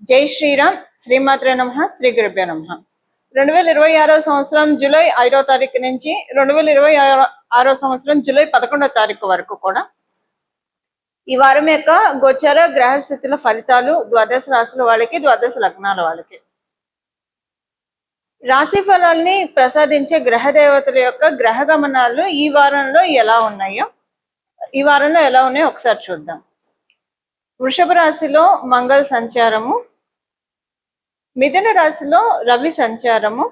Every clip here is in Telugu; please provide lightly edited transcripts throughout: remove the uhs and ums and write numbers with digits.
జై శ్రీరామ్. శ్రీమాత్రే నమః. శ్రీ గురుభ్యో నమః. 2026 సంవత్సరం జూలై 5వ తారీఖు నుంచి 2026 సంవత్సరం జూలై 11వ తారీఖు వరకు కూడా ఈ వారం యొక్క గోచర గ్రహస్థితుల ఫలితాలు ద్వాదశ రాశుల వాళ్ళకి, ద్వాదశ లగ్నాల వాళ్ళకి. రాశి ఫలాల్ని ప్రసాదించే గ్రహ దేవతల యొక్క గ్రహ గమనాలు ఈ వారంలో ఎలా ఉన్నాయో ఒకసారి చూద్దాం. వృషభ రాశిలో మంగళ సంచారము, మిథున రాశిలో రవి సంచారము,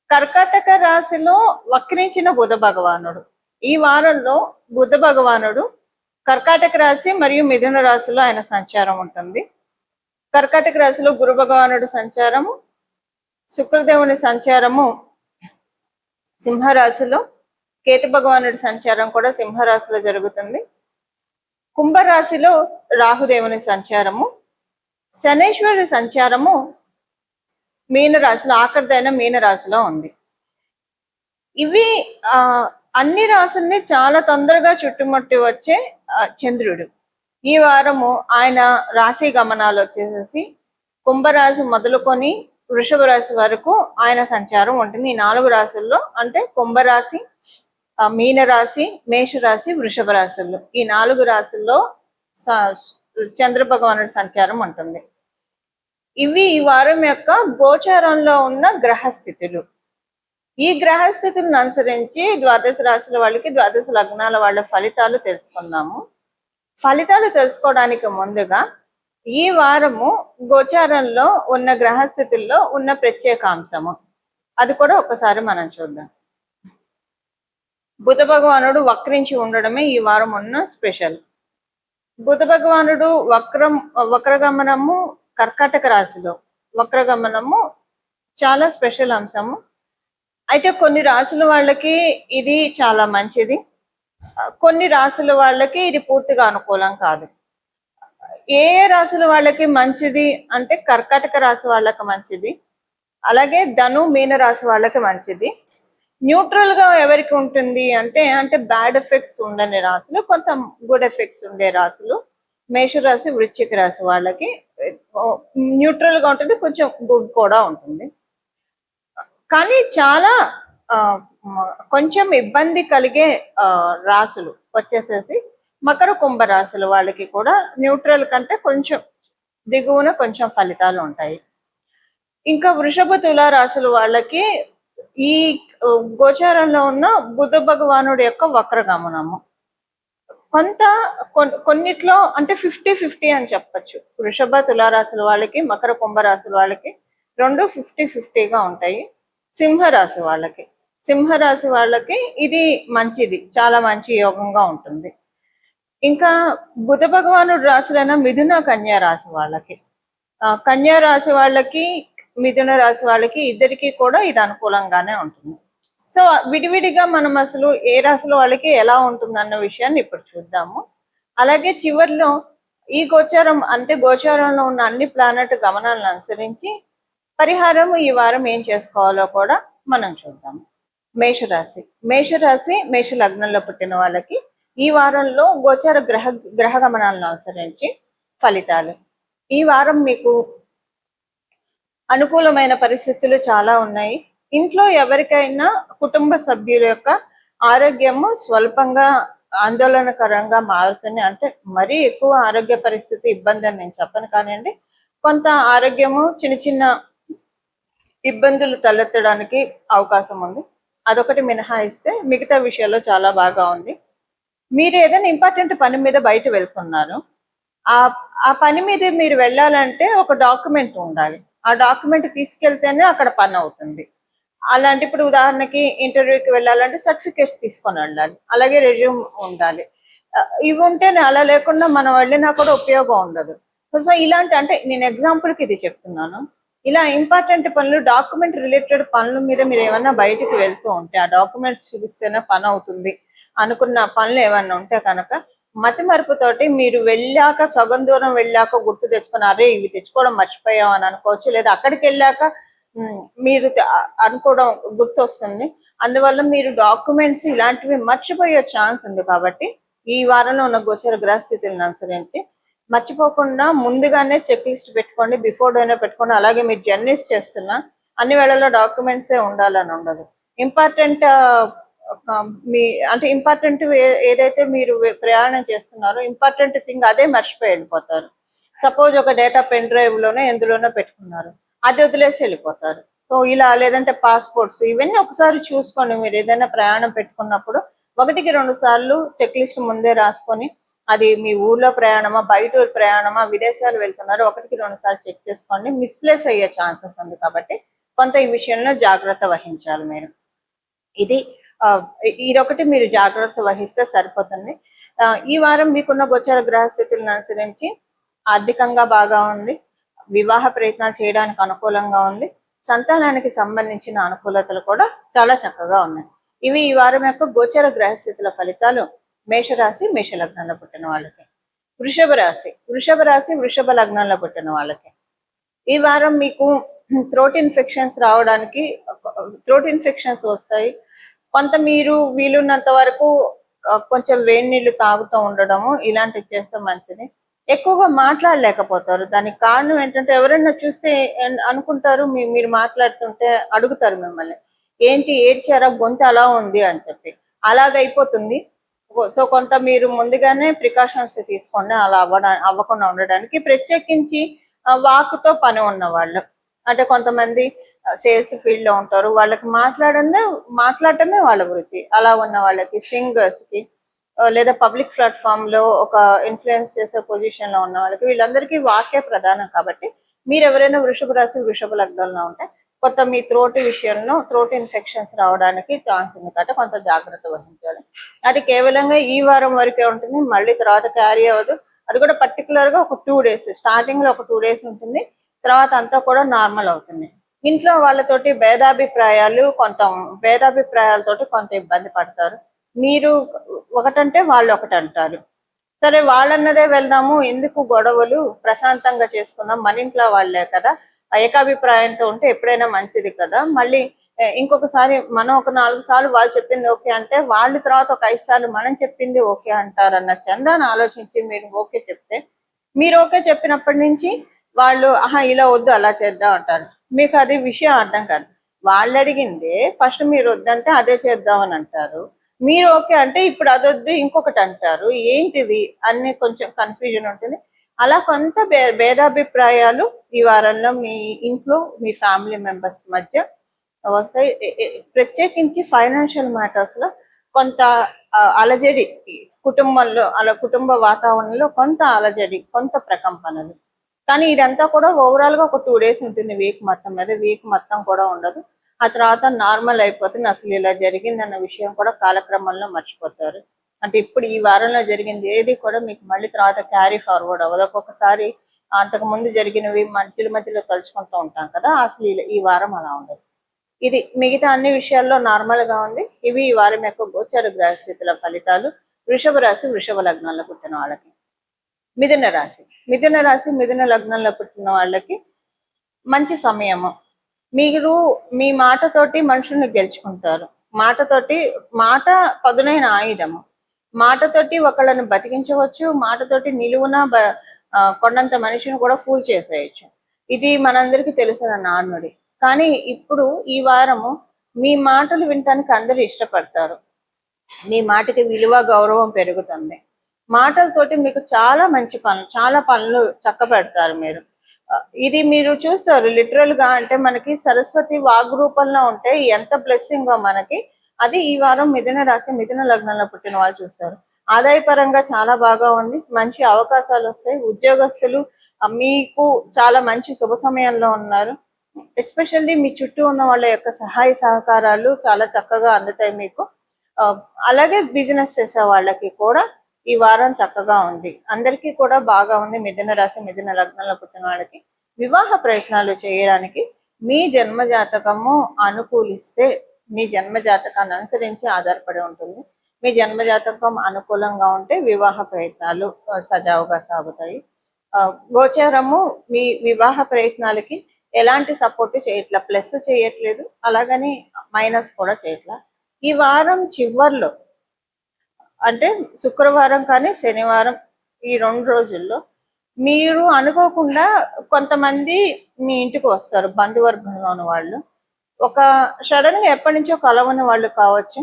కర్కాటక రాశిలో వక్రించిన బుధ భగవానుడు. ఈ వారంలో బుధ భగవానుడు కర్కాటక రాశి మరియు మిథున రాశిలో ఆయన సంచారం ఉంటుంది. కర్కాటక రాశిలో గురు భగవానుడు సంచారము, శుక్రదేవుని సంచారము సింహరాశిలో, కేతు భగవానుడి సంచారం కూడా సింహరాశిలో జరుగుతుంది. కుంభరాశిలో రాహుదేవుని సంచారము, శనేశ్వరుడి సంచారము మీనరాశిలో, ఆఖరిదైన మీనరాశిలో ఉంది. ఇవి అన్ని రాశుల్ని చాలా తొందరగా చుట్టుముట్టి వచ్చే చంద్రుడు. ఈ వారము ఆయన రాశి గమనాలు వచ్చేసేసి కుంభరాశి మొదలుకొని వృషభ రాశి వరకు ఆయన సంచారం ఉంటుంది. ఈ 4 రాశుల్లో, అంటే కుంభరాశి, మీనరాశి, మేషరాశి, వృషభ రాశుల్లో, ఈ 4 రాశుల్లో చంద్ర భగవానుడి సంచారం ఉంటుంది. ఇవి ఈ వారం యొక్క గోచారంలో ఉన్న గ్రహస్థితులు. ఈ గ్రహస్థితులను అనుసరించి ద్వాదశ రాశుల వాళ్ళకి, ద్వాదశ లగ్నాల వాళ్ళ ఫలితాలు తెలుసుకుందాము. ఫలితాలు తెలుసుకోవడానికి ముందుగా ఈ వారము గోచారంలో ఉన్న గ్రహస్థితుల్లో ఉన్న ప్రత్యేకాంశము అది కూడా ఒకసారి మనం చూద్దాం. బుధ భగవానుడు వక్రించి ఉండడమే ఈ వారం ఉన్న స్పెషల్. బుధ భగవానుడు వక్రగమనము కర్కాటక రాశిలో వక్రగమనము చాలా స్పెషల్ అంశము. అయితే కొన్ని రాశుల వాళ్ళకి ఇది చాలా మంచిది, కొన్ని రాశుల వాళ్ళకి ఇది పూర్తిగా అనుకూలం కాదు. ఏ రాశుల వాళ్ళకి మంచిది అంటే కర్కాటక రాశి వాళ్ళకి మంచిది, అలాగే ధను మీన రాశి వాళ్ళకి మంచిది. న్యూట్రల్ గా ఎవరికి ఉంటుంది అంటే బ్యాడ్ ఎఫెక్ట్స్ ఉండని రాశులు, కొంత గుడ్ ఎఫెక్ట్స్ ఉండే రాశులు మేషరాశి, వృశ్చిక రాశి వాళ్ళకి న్యూట్రల్ గా ఉంటుంది, కొంచెం గుడ్ కూడా ఉంటుంది. కానీ చాలా కొంచెం ఇబ్బంది కలిగే రాశులు వచ్చేసేసి మకర కుంభ రాశుల వాళ్ళకి కూడా న్యూట్రల్ కంటే కొంచెం దిగువన కొంచెం ఫలితాలు ఉంటాయి. ఇంకా వృషభ తుల రాశుల వాళ్ళకి ఈ గోచారంలో ఉన్న బుధ భగవానుడి యొక్క వక్రగమనము కొన్నిట్లో అంటే 50-50 అని చెప్పచ్చు. వృషభ తులారాశుల వాళ్ళకి, మకర కుంభరాశుల వాళ్ళకి రెండు 50-50గా ఉంటాయి. సింహరాశి వాళ్ళకి ఇది మంచిది, చాలా మంచి యోగంగా ఉంటుంది. ఇంకా బుధ భగవానుడు రాశులైన మిథున కన్యా రాశి వాళ్ళకి, కన్యా రాశి వాళ్ళకి, మిథున రాశి వాళ్ళకి ఇద్దరికి కూడా ఇది అనుకూలంగానే ఉంటుంది. సో విడివిడిగా మనం అసలు ఏ రాశుల వాళ్ళకి ఎలా ఉంటుంది అన్న విషయాన్ని ఇప్పుడు చూద్దాము. అలాగే చివరిలో ఈ గోచారంలో ఉన్న అన్ని ప్లానెట్ గమనాలను అనుసరించి పరిహారం ఈ వారం ఏం చేసుకోవాలో కూడా మనం చూద్దాము. మేషరాశి మేష లగ్నంలో పుట్టిన వాళ్ళకి ఈ వారంలో గోచార గ్రహ గమనాలను అనుసరించి ఫలితాలు. ఈ వారం మీకు అనుకూలమైన పరిస్థితులు చాలా ఉన్నాయి. ఇంట్లో ఎవరికైనా కుటుంబ సభ్యుల యొక్క ఆరోగ్యము స్వల్పంగా ఆందోళనకరంగా మారుతుంది. అంటే మరీ ఎక్కువ ఆరోగ్య పరిస్థితి ఇబ్బంది అని నేను చెప్పను కానివ్వండి, కొంత ఆరోగ్యము చిన్న చిన్న ఇబ్బందులు తలెత్తడానికి అవకాశం ఉంది. అదొకటి మినహాయిస్తే మిగతా విషయాల్లో చాలా బాగా ఉంది. మీరు ఏదైనా ఇంపార్టెంట్ పని మీద బయట వెళ్తున్నారు, ఆ పని మీద మీరు వెళ్ళాలంటే ఒక డాక్యుమెంట్ ఉండాలి. ఆ డాక్యుమెంట్ తీసుకెళ్తేనే అక్కడ పని అవుతుంది. అలాంటి ఇప్పుడు ఉదాహరణకి ఇంటర్వ్యూకి వెళ్ళాలంటే సర్టిఫికేట్స్ తీసుకొని వెళ్ళాలి, అలాగే రెజ్యూమ్ ఉండాలి. ఇవి ఉంటేనే, అలా లేకుండా మనం వెళ్ళినా కూడా ఉపయోగం ఉండదు. సో ఇలాంటి, అంటే నేను ఎగ్జాంపుల్కి ఇది చెప్తున్నాను, ఇలా ఇంపార్టెంట్ పనులు, డాక్యుమెంట్ రిలేటెడ్ పనుల మీద మీరు ఏమన్నా బయటికి వెళ్తూ ఉంటే, ఆ డాక్యుమెంట్స్ చూపిస్తేనే పని అవుతుంది అనుకున్న పనులు ఏమన్నా ఉంటే కనుక మతి మరుపుతోటి మీరు వెళ్ళాక, సగం దూరం వెళ్ళాక గుర్తు తెచ్చుకొని అరే ఇవి తెచ్చుకోవడం మర్చిపోయాం అని అనుకోవచ్చు. లేదా అక్కడికి వెళ్ళాక మీరు అనుకోవడం గుర్తొస్తుంది. అందువల్ల మీరు డాక్యుమెంట్స్ ఇలాంటివి మర్చిపోయే ఛాన్స్ ఉంది. కాబట్టి ఈ వారంలో ఉన్న గోచర గ్రహస్థితులను అనుసరించి మర్చిపోకుండా ముందుగానే చెక్ లిస్ట్ పెట్టుకోండి, బిఫోర్ డేనే పెట్టుకోండి. అలాగే మీరు జర్నీస్ చేస్తున్నా అన్ని వేళల్లో డాక్యుమెంట్సే ఉండాలని ఉండదు. ఇంపార్టెంట్ మీ అంటే ఇంపార్టెంట్ ఏదైతే మీరు ప్రయాణం చేస్తున్నారో ఇంపార్టెంట్ థింగ్ అదే మర్చిపోయి వెళ్ళిపోతారు. సపోజ్ ఒక డేటా పెన్ డ్రైవ్ లోనే ఎందులోనో పెట్టుకున్నారు, అది వదిలేసి వెళ్ళిపోతారు. సో ఇలా లేదంటే పాస్పోర్ట్స్ ఇవన్నీ ఒకసారి చూసుకోండి. మీరు ఏదైనా ప్రయాణం పెట్టుకున్నప్పుడు 1-2 సార్లు చెక్ లిస్ట్ ముందే రాసుకొని, అది మీ ఊర్లో ప్రయాణమా, బయట ఊరు ప్రయాణమా, విదేశాలు వెళ్తున్నారు, 1-2 సార్లు చెక్ చేసుకోండి. మిస్ప్లేస్ అయ్యే ఛాన్సెస్ ఉంది కాబట్టి కొంత ఈ విషయంలో జాగ్రత్త వహించాలి మీరు. ఇది ఇదొకటి మీరు జాగ్రత్త వహిస్తే సరిపోతుంది. ఈ వారం మీకున్న గోచర గ్రహస్థితులను అనుసరించి ఆర్థికంగా బాగా ఉంది, వివాహ ప్రయత్నాలు చేయడానికి అనుకూలంగా ఉంది, సంతానానికి సంబంధించిన అనుకూలతలు కూడా చాలా చక్కగా ఉన్నాయి. ఇవి ఈ వారం యొక్క గోచర గ్రహస్థితుల ఫలితాలు మేషరాశి మేష లగ్నంలో పుట్టిన వాళ్ళకి. వృషభ రాశి వృషభ లగ్నంలో పుట్టిన వాళ్ళకి ఈ వారం మీకు థ్రోట్ ఇన్ఫెక్షన్స్ రావడానికి, థ్రోట్ ఇన్ఫెక్షన్స్ వస్తాయి. కొంత మీరు వీలున్నంత వరకు కొంచెం వేడి నీళ్లు తాగుతూ ఉండడము ఇలాంటివి చేస్తే మంచిది. ఎక్కువగా మాట్లాడలేకపోతారు. దానికి కారణం ఏంటంటే ఎవరైనా చూస్తే అనుకుంటారు, మీరు మాట్లాడుతుంటే అడుగుతారు మిమ్మల్ని, ఏంటి ఏడ్చారా, గొంతు అలా ఉంది అని చెప్పి. అలాగైపోతుంది. సో కొంత మీరు ముందుగానే ప్రికాషన్స్ తీసుకోండి అలా అవ్వకుండా ఉండడానికి. ప్రత్యేకించి వాకుతో పని ఉన్న వాళ్ళు, అంటే కొంతమంది సేల్స్ ఫీల్డ్ లో ఉంటారు, వాళ్ళకి మాట్లాడటమే వాళ్ళ వృత్తి. అలా ఉన్న వాళ్ళకి, సింగర్స్ కి, లేదా పబ్లిక్ ప్లాట్ఫామ్ లో ఒక ఇన్ఫ్లుయెన్స్ చేసే పొజిషన్ లో ఉన్న వాళ్ళకి, వీళ్ళందరికీ వాక్య ప్రధానం. కాబట్టి మీరు ఎవరైనా వృషభ రాశి వృషభ లగ్నంలో ఉంటే కొంత మీ త్రోట్ విషయంలో థ్రోట్ ఇన్ఫెక్షన్స్ రావడానికి ఛాన్స్ ఉంది కాబట్టి కొంత జాగ్రత్త వహించాలి. అది కేవలంగా ఈ వారం వరకే ఉంటుంది, మళ్ళీ తర్వాత క్యారీ అవ్వదు. అది కూడా పర్టికులర్ గా ఒక 2 days, స్టార్టింగ్ లో ఒక 2 days ఉంటుంది, తర్వాత అంతా కూడా నార్మల్ అవుతుంది. ఇంట్లో వాళ్ళతోటి భేదాభిప్రాయాలతోటి కొంత ఇబ్బంది పడతారు. మీరు ఒకటంటే వాళ్ళు ఒకటి అంటారు. సరే వాళ్ళన్నదే వెళ్దాము, ఎందుకు గొడవలు, ప్రశాంతంగా చేసుకుందాం, మన ఇంట్లో వాళ్ళే కదా, ఏకాభిప్రాయంతో ఉంటే ఎప్పుడైనా మంచిది కదా. మళ్ళీ ఇంకొకసారి మనం ఒక 4 సార్లు వాళ్ళు చెప్పింది ఓకే అంటే, వాళ్ళు తర్వాత ఒక 5 సార్లు మనం చెప్పింది ఓకే అంటారన్న చందాన్ని ఆలోచించి మీరు ఓకే చెప్తే, మీరు ఓకే చెప్పినప్పటి నుంచి వాళ్ళు ఇలా వద్దు అలా చేద్దాం అంటారు. మీకు అది విషయం అర్థం కాదు. వాళ్ళు అడిగిందే ఫస్ట్ మీరు వద్దంటే అదే చేద్దామని అంటారు. మీరు ఓకే అంటే ఇప్పుడు అదొద్దు ఇంకొకటి అంటారు. ఏంటిది అన్ని కొంచెం కన్ఫ్యూజన్ ఉంటుంది. అలా కొంత భేదాభిప్రాయాలు ఈ వారంలో మీ ఇంట్లో మీ ఫ్యామిలీ మెంబర్స్ మధ్య వస్తాయి. ప్రత్యేకించి ఫైనాన్షియల్ మ్యాటర్స్ లో కొంత అలజడి, కుటుంబంలో కుటుంబ వాతావరణంలో కొంత అలజడి, కొంత ప్రకంపనలు. కానీ ఇదంతా కూడా ఓవరాల్ గా ఒక 2 days ఉంటుంది, వీక్ మొత్తం మీద. వీక్ మొత్తం కూడా ఉండదు. ఆ తర్వాత నార్మల్ అయిపోతుంది. అసలు ఇలా జరిగిందన్న విషయం కూడా కాలక్రమంలో మర్చిపోతారు. అంటే ఇప్పుడు ఈ వారంలో జరిగింది ఏది కూడా మీకు మళ్ళీ తర్వాత క్యారీ ఫార్వర్డ్ అవ్వదు. ఒక్కొక్కసారి అంతకు ముందు జరిగినవి మధ్యలో తలుచుకుంటూ ఉంటాం కదా, అసలు ఈ వారం అలా ఉండదు. ఇది మిగతా అన్ని విషయాల్లో నార్మల్ గా ఉంది. ఇవి ఈ వారం యొక్క గోచర గ్రహస్థితుల ఫలితాలు వృషభ రాశి వృషభ లగ్నంలో పుట్టిన వాళ్ళకి. మిథున రాశి మిథున లగ్నంలో పుట్టిన వాళ్ళకి మంచి సమయము. మీరు మీ మాటతోటి మనుషుల్ని గెలుచుకుంటారు. మాట పదునైన ఆయుధము. మాటతోటి ఒకళ్ళని బతికించవచ్చు, మాటతోటి నిలువున కొండంత మనిషిని కూడా కూల్ చేసేయచ్చు. ఇది మనందరికీ తెలిసిన నానుడి. కానీ ఇప్పుడు ఈ వారము మీ మాటలు వినటానికి అందరూ ఇష్టపడతారు. మీ మాటకి విలువ గౌరవం పెరుగుతుంది. మాటలతోటి మీకు చాలా పనులు చక్కబెడతారు మీరు. ఇది మీరు చూస్తారు లిటరల్ గా. అంటే మనకి సరస్వతి వాగ్రూపంలో ఉంటే ఎంత బ్లెస్సింగో మనకి, అది ఈ వారం మిథున రాశి మిథున లగ్నంలో పుట్టిన వాళ్ళు చూస్తారు. ఆదాయపరంగా చాలా బాగా ఉంది, మంచి అవకాశాలు వస్తాయి. ఉద్యోగస్తులు మీకు చాలా మంచి శుభ సమయంలో ఉన్నారు. ఎస్పెషల్లీ మీ చుట్టూ ఉన్న వాళ్ళ యొక్క సహాయ సహకారాలు చాలా చక్కగా అందుతాయి మీకు. అలాగే బిజినెస్ చేసే వాళ్ళకి కూడా ఈ వారం చక్కగా ఉంది. అందరికీ కూడా బాగా ఉంది. మిథున రాశి మిథున లగ్నంలో పుట్టిన వాళ్ళకి వివాహ ప్రయత్నాలు చేయడానికి మీ జన్మ జాతకము అనుకూలిస్తే, మీ జన్మ జాతకాన్ని అనుసరించి ఆధారపడి ఉంటుంది. మీ జన్మ జాతకం అనుకూలంగా ఉంటే వివాహ ప్రయత్నాలు సజావుగా సాగుతాయి. గోచారము మీ వివాహ ప్రయత్నాలకి ఎలాంటి సపోర్ట్ చేయట్లా, ప్లస్ చేయట్లేదు, అలాగని మైనస్ కూడా చేయట్లా. ఈ వారం చివర్లో అంటే శుక్రవారం కానీ శనివారం, ఈ 2 రోజుల్లో మీరు అనుకోకుండా కొంతమంది మీ ఇంటికి వస్తారు, బంధువర్గంలో ఉన్న వాళ్ళు. ఒక సడన్ గా ఎప్పటి నుంచో కలవని వాళ్ళు కావచ్చు.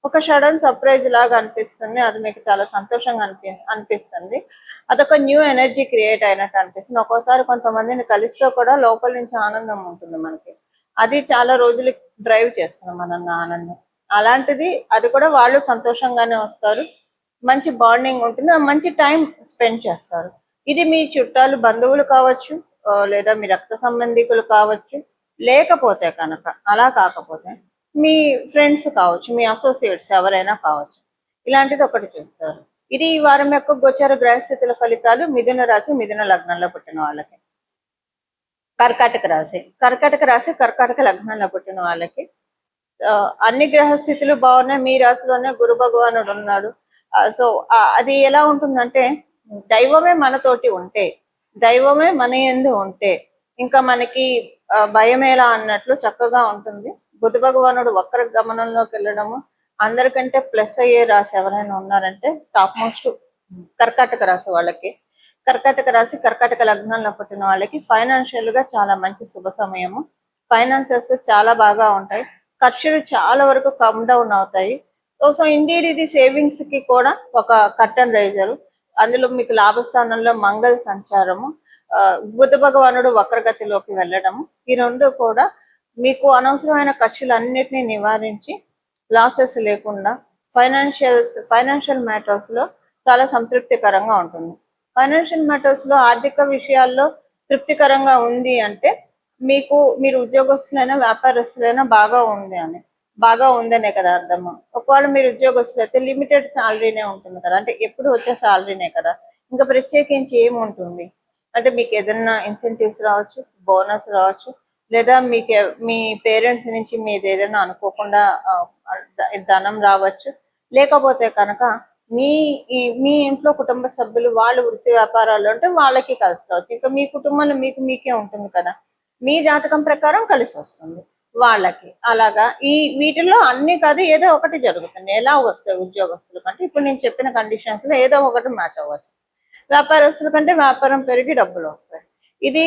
ఒక సడన్ సర్ప్రైజ్ లాగా అనిపిస్తుంది, అది మీకు చాలా సంతోషంగా అనిపిస్తుంది. అదొక న్యూ ఎనర్జీ క్రియేట్ అయినట్టు అనిపిస్తుంది. ఒక్కోసారి కొంతమందిని కలిస్తే కూడా లోపల నుంచి ఆనందం ఉంటుంది మనకి. అది చాలా రోజులు డ్రైవ్ చేస్తుంది మనల్ని ఆనందం. అలాంటిది అది కూడా వాళ్ళు సంతోషంగానే వస్తారు, మంచి బాండింగ్ ఉంటుంది, మంచి టైం స్పెండ్ చేస్తారు. ఇది మీ చుట్టాలు బంధువులు కావచ్చు, లేదా మీ రక్త సంబంధికులు కావచ్చు, లేకపోతే కనుక అలా కాకపోతే మీ ఫ్రెండ్స్ కావచ్చు, మీ అసోసియేట్స్ ఎవరైనా కావచ్చు. ఇలాంటిది ఒకటి చూస్తారు. ఇది ఈ వారం యొక్క గోచార గ్రహస్థితుల ఫలితాలు మిథున రాశి మిథున లగ్నంలో పుట్టిన వాళ్ళకి. కర్కాటక రాశి కర్కాటక లగ్నంలో పుట్టిన వాళ్ళకి అన్ని గ్రహస్థితులు బాగున్నాయి. మీ రాశిలోనే గురు భగవానుడు ఉన్నాడు. సో అది ఎలా ఉంటుందంటే, దైవమే మనతోటి ఉంటే, దైవమే మన యందు ఉంటే ఇంకా మనకి భయం ఎలా అన్నట్లు చక్కగా ఉంటుంది. బుధ భగవానుడు వక్ర గమనంలోకి వెళ్ళడము, అందరికంటే ప్లస్ అయ్యే రాశి ఎవరైనా ఉన్నారంటే టాప్ మోస్ట్ కర్కాటక రాశి వాళ్ళకి. కర్కాటక లగ్నంలో పుట్టిన వాళ్ళకి ఫైనాన్షియల్ గా చాలా మంచి శుభ సమయము. ఫైనాన్సెస్ చాలా బాగా ఉంటాయి, ఖర్చులు చాలా వరకు కమ్ డౌన్ అవుతాయి. సో ఇండీడ్ ఇది సేవింగ్స్ కి కూడా ఒక కర్టన్ రైజరు. అందులో మీకు లాభస్థానంలో మంగళ సంచారము, బుధ భగవానుడు వక్రగతిలోకి వెళ్ళడము, ఈ రెండు కూడా మీకు అనవసరమైన ఖర్చులన్నిటినీ నివారించి లాసెస్ లేకుండా ఫైనాన్షియల్ మ్యాటర్స్ లో చాలా సంతృప్తికరంగా ఉంటుంది. ఫైనాన్షియల్ మ్యాటర్స్ లో ఆర్థిక విషయాల్లో తృప్తికరంగా ఉంది అంటే మీరు ఉద్యోగస్తులైనా వ్యాపారస్తులైనా బాగా ఉందనే కదా అర్థము. ఒకవేళ మీరు ఉద్యోగస్తులు అయితే లిమిటెడ్ శాలరీనే ఉంటుంది కదా, అంటే ఎప్పుడు వచ్చే శాలరీనే కదా, ఇంకా ప్రత్యేకించి ఏముంటుంది అంటే మీకు ఏదైనా ఇన్సెంటివ్స్ రావచ్చు, బోనస్ రావచ్చు, లేదా మీ పేరెంట్స్ నుంచి మీది ఏదైనా అనుకోకుండా ధనం రావచ్చు. లేకపోతే కనుక మీ ఇంట్లో కుటుంబ సభ్యులు వాళ్ళు వృత్తి వ్యాపారాలు అంటే వాళ్ళకి కలిసి రావచ్చు. ఇంకా మీ కుటుంబంలో మీకే ఉంటుంది కదా, మీ జాతకం ప్రకారం కలిసి వస్తుంది వాళ్ళకి. అలాగా వీటిల్లో అన్ని కాదు, ఏదో ఒకటి జరుగుతుంది. ఎలా వస్తాయి ఉద్యోగస్తుల కంటే ఇప్పుడు నేను చెప్పిన కండిషన్స్ లో ఏదో ఒకటి మ్యాచ్ అవ్వచ్చు. వ్యాపారస్తుల కంటే వ్యాపారం పెరిగి డబ్బులు వస్తాయి. ఇది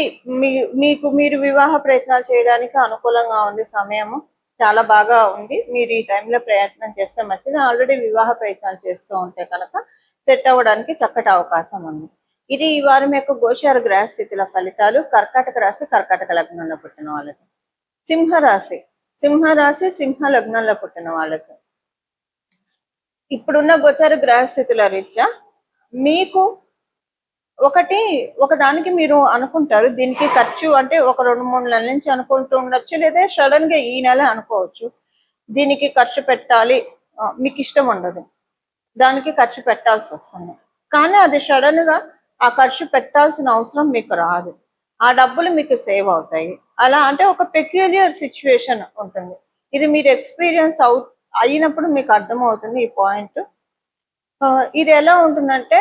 మీరు వివాహ ప్రయత్నాలు చేయడానికి అనుకూలంగా ఉంది, సమయము చాలా బాగా ఉంది. మీరు ఈ టైంలో ప్రయత్నం చేస్తే మంచిది. ఆల్రెడీ వివాహ ప్రయత్నాలు చేస్తూ ఉంటే కనుక సెట్ అవ్వడానికి చక్కటి అవకాశం ఉంది. ఇది ఈ వారం యొక్క గోచార గ్రహస్థితుల ఫలితాలు కర్కాటక లగ్నంలో పుట్టిన వాళ్ళకి. సింహ లగ్నంలో పుట్టిన వాళ్ళకి ఇప్పుడున్న గోచార గ్రహస్థితుల రీత్యా మీకు ఒకదానికి మీరు అనుకుంటారు, దీనికి ఖర్చు అంటే ఒక 2-3 నెలల నుంచి అనుకుంటూ ఉండొచ్చు, లేదా సడన్ గా ఈ నెల అనుకోవచ్చు దీనికి ఖర్చు పెట్టాలి. మీకు ఇష్టం ఉండదు, దానికి ఖర్చు పెట్టాల్సి వస్తుంది. కానీ అది సడన్ గా ఆ ఖర్చు పెట్టాల్సిన అవసరం మీకు రాదు, ఆ డబ్బులు మీకు సేవ్ అవుతాయి. అలా అంటే ఒక పెక్యులియర్ సిచ్యువేషన్ ఉంటుంది. ఇది మీరు ఎక్స్పీరియన్స్ అయినప్పుడు మీకు అర్థమవుతుంది ఈ పాయింట్. ఇది ఎలా ఉంటుందంటే,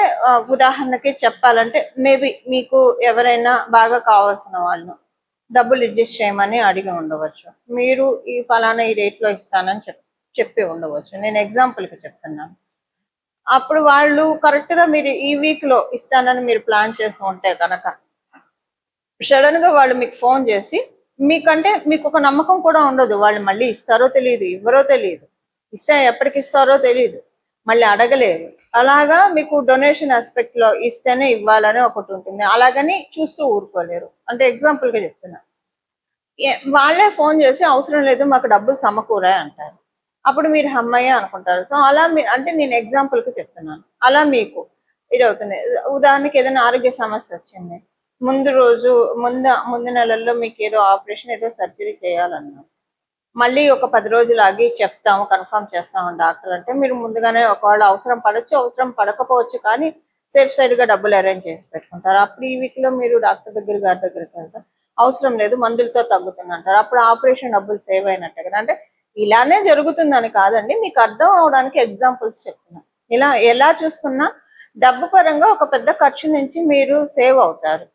ఉదాహరణకి చెప్పాలంటే మేబీ మీకు ఎవరైనా బాగా కావాల్సిన వాళ్ళు డబ్బులు అడ్జస్ట్ చేయమని అడిగి ఉండవచ్చు. మీరు ఈ ఫలానా ఈ రేట్లో ఇస్తానని చెప్పి ఉండవచ్చు. నేను ఎగ్జాంపుల్కి చెప్తున్నాను. అప్పుడు వాళ్ళు కరెక్ట్ గా మీరు ఈ వీక్ లో ఇస్తానని మీరు ప్లాన్ చేసి ఉంటే కనుక సడన్ గా వాళ్ళు మీకు ఫోన్ చేసి, మీకు ఒక నమ్మకం కూడా ఉండదు, వాళ్ళు మళ్ళీ ఇస్తారో తెలియదు, ఇవ్వరో తెలియదు, ఇస్తే ఎప్పటికి ఇస్తారో తెలియదు, మళ్ళీ అడగలేరు. అలాగా మీకు డొనేషన్ ఆస్పెక్ట్ లో ఇస్తేనే ఇవ్వాలని ఒకటి ఉంటుంది. అలాగని చూస్తూ ఊరుకోలేరు. అంటే ఎగ్జాంపుల్ గా చెప్తున్నా, వాళ్ళే ఫోన్ చేసి అవసరం లేదు మాకు డబ్బులు సమకూరే అంటారు. అప్పుడు మీరు అమ్మయ్య అనుకుంటారు. సో అలా అంటే నేను ఎగ్జాంపుల్ కి చెప్తున్నాను. అలా మీకు ఇది అవుతుంది. ఉదాహరణకి ఏదైనా ఆరోగ్య సమస్య వచ్చింది, ముందు నెలల్లో మీకు ఏదో ఆపరేషన్ ఏదో సర్జరీ చేయాలన్నారు, మళ్ళీ ఒక 10 రోజులు ఆగి చెప్తాము కన్ఫర్మ్ చేస్తాము డాక్టర్ అంటే, మీరు ముందుగానే ఒకవేళ అవసరం పడవచ్చు, అవసరం పడకపోవచ్చు, కానీ సేఫ్ సైడ్ గా డబ్బులు అరేంజ్ చేసి పెట్టుకుంటారు. అప్పుడు ఈ వీక్ లో మీరు డాక్టర్ గారి దగ్గరికి వెళ్తారు, అవసరం లేదు మందులతో తగ్గుతుంది అంటారు. అప్పుడు ఆపరేషన్ డబ్బులు సేవ్ అయినట్టే కదా. అంటే ఇలానే జరుగుతుందని కాదండి, మీకు అర్థం అవడానికి ఎగ్జాంపుల్స్ చెప్తున్నాను. ఇలా ఎలా చూసుకున్నా డబ్బు పరంగా ఒక పెద్ద ఖర్చు నుంచి మీరు సేవ్ అవుతారు.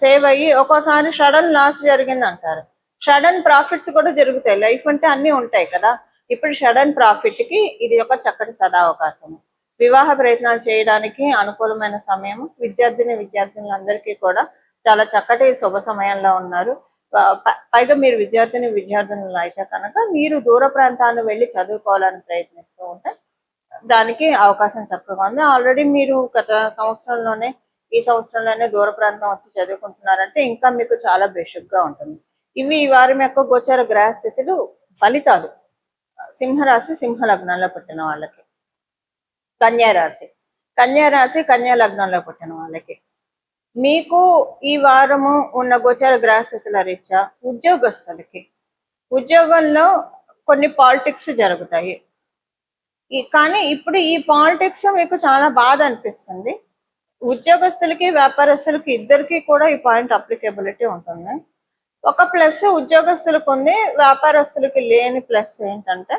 సేవ్ అయ్యి ఒక్కోసారి సడన్ లాస్ జరిగింది అంటారు, సడన్ ప్రాఫిట్స్ కూడా జరుగుతాయి. లైఫ్ అంటే అన్ని ఉంటాయి కదా. ఇప్పుడు సడన్ ప్రాఫిట్ కి ఇది ఒక చక్కటి సదావకాశం. వివాహ ప్రయత్నాలు చేయడానికి అనుకూలమైన సమయం. విద్యార్థులందరికీ కూడా చాలా చక్కటి శుభ సమయంలో ఉన్నారు. పైగా మీరు విద్యార్థులు అయితే కనుక మీరు దూర ప్రాంతాలను వెళ్ళి చదువుకోవాలని ప్రయత్నిస్తూ ఉంటే దానికి అవకాశం చక్కగా ఉంది. ఆల్రెడీ మీరు గత సంవత్సరంలోనే ఈ సంవత్సరంలోనే దూర ప్రాంతం వచ్చి చదువుకుంటున్నారంటే ఇంకా మీకు చాలా బేషుగ్గా ఉంటుంది. ఇవి ఈ వారం యొక్క గోచార గ్రహ స్థితులు ఫలితాలు. సింహరాశి సింహ లగ్నంలో పుట్టిన వాళ్ళకి, కన్యారాశి కన్యా లగ్నంలో పుట్టిన వాళ్ళకి మీకు ఈ వారము ఉన్న గోచార గ్రహ స్థితుల రీత్యా ఉద్యోగస్తులకి ఉద్యోగంలో కొన్ని పాలిటిక్స్ జరుగుతాయి. కానీ ఇప్పుడు ఈ పాలిటిక్స్ మీకు చాలా బాధ అనిపిస్తుంది. ఉద్యోగస్తులకి వ్యాపారస్తులకి ఇద్దరికి కూడా ఈ పాయింట్ అప్లికేబిలిటీ ఉంటుంది. ఒక ప్లస్ ఉద్యోగస్తులకు ఉంది, వ్యాపారస్తులకి లేని ప్లస్ ఏంటంటే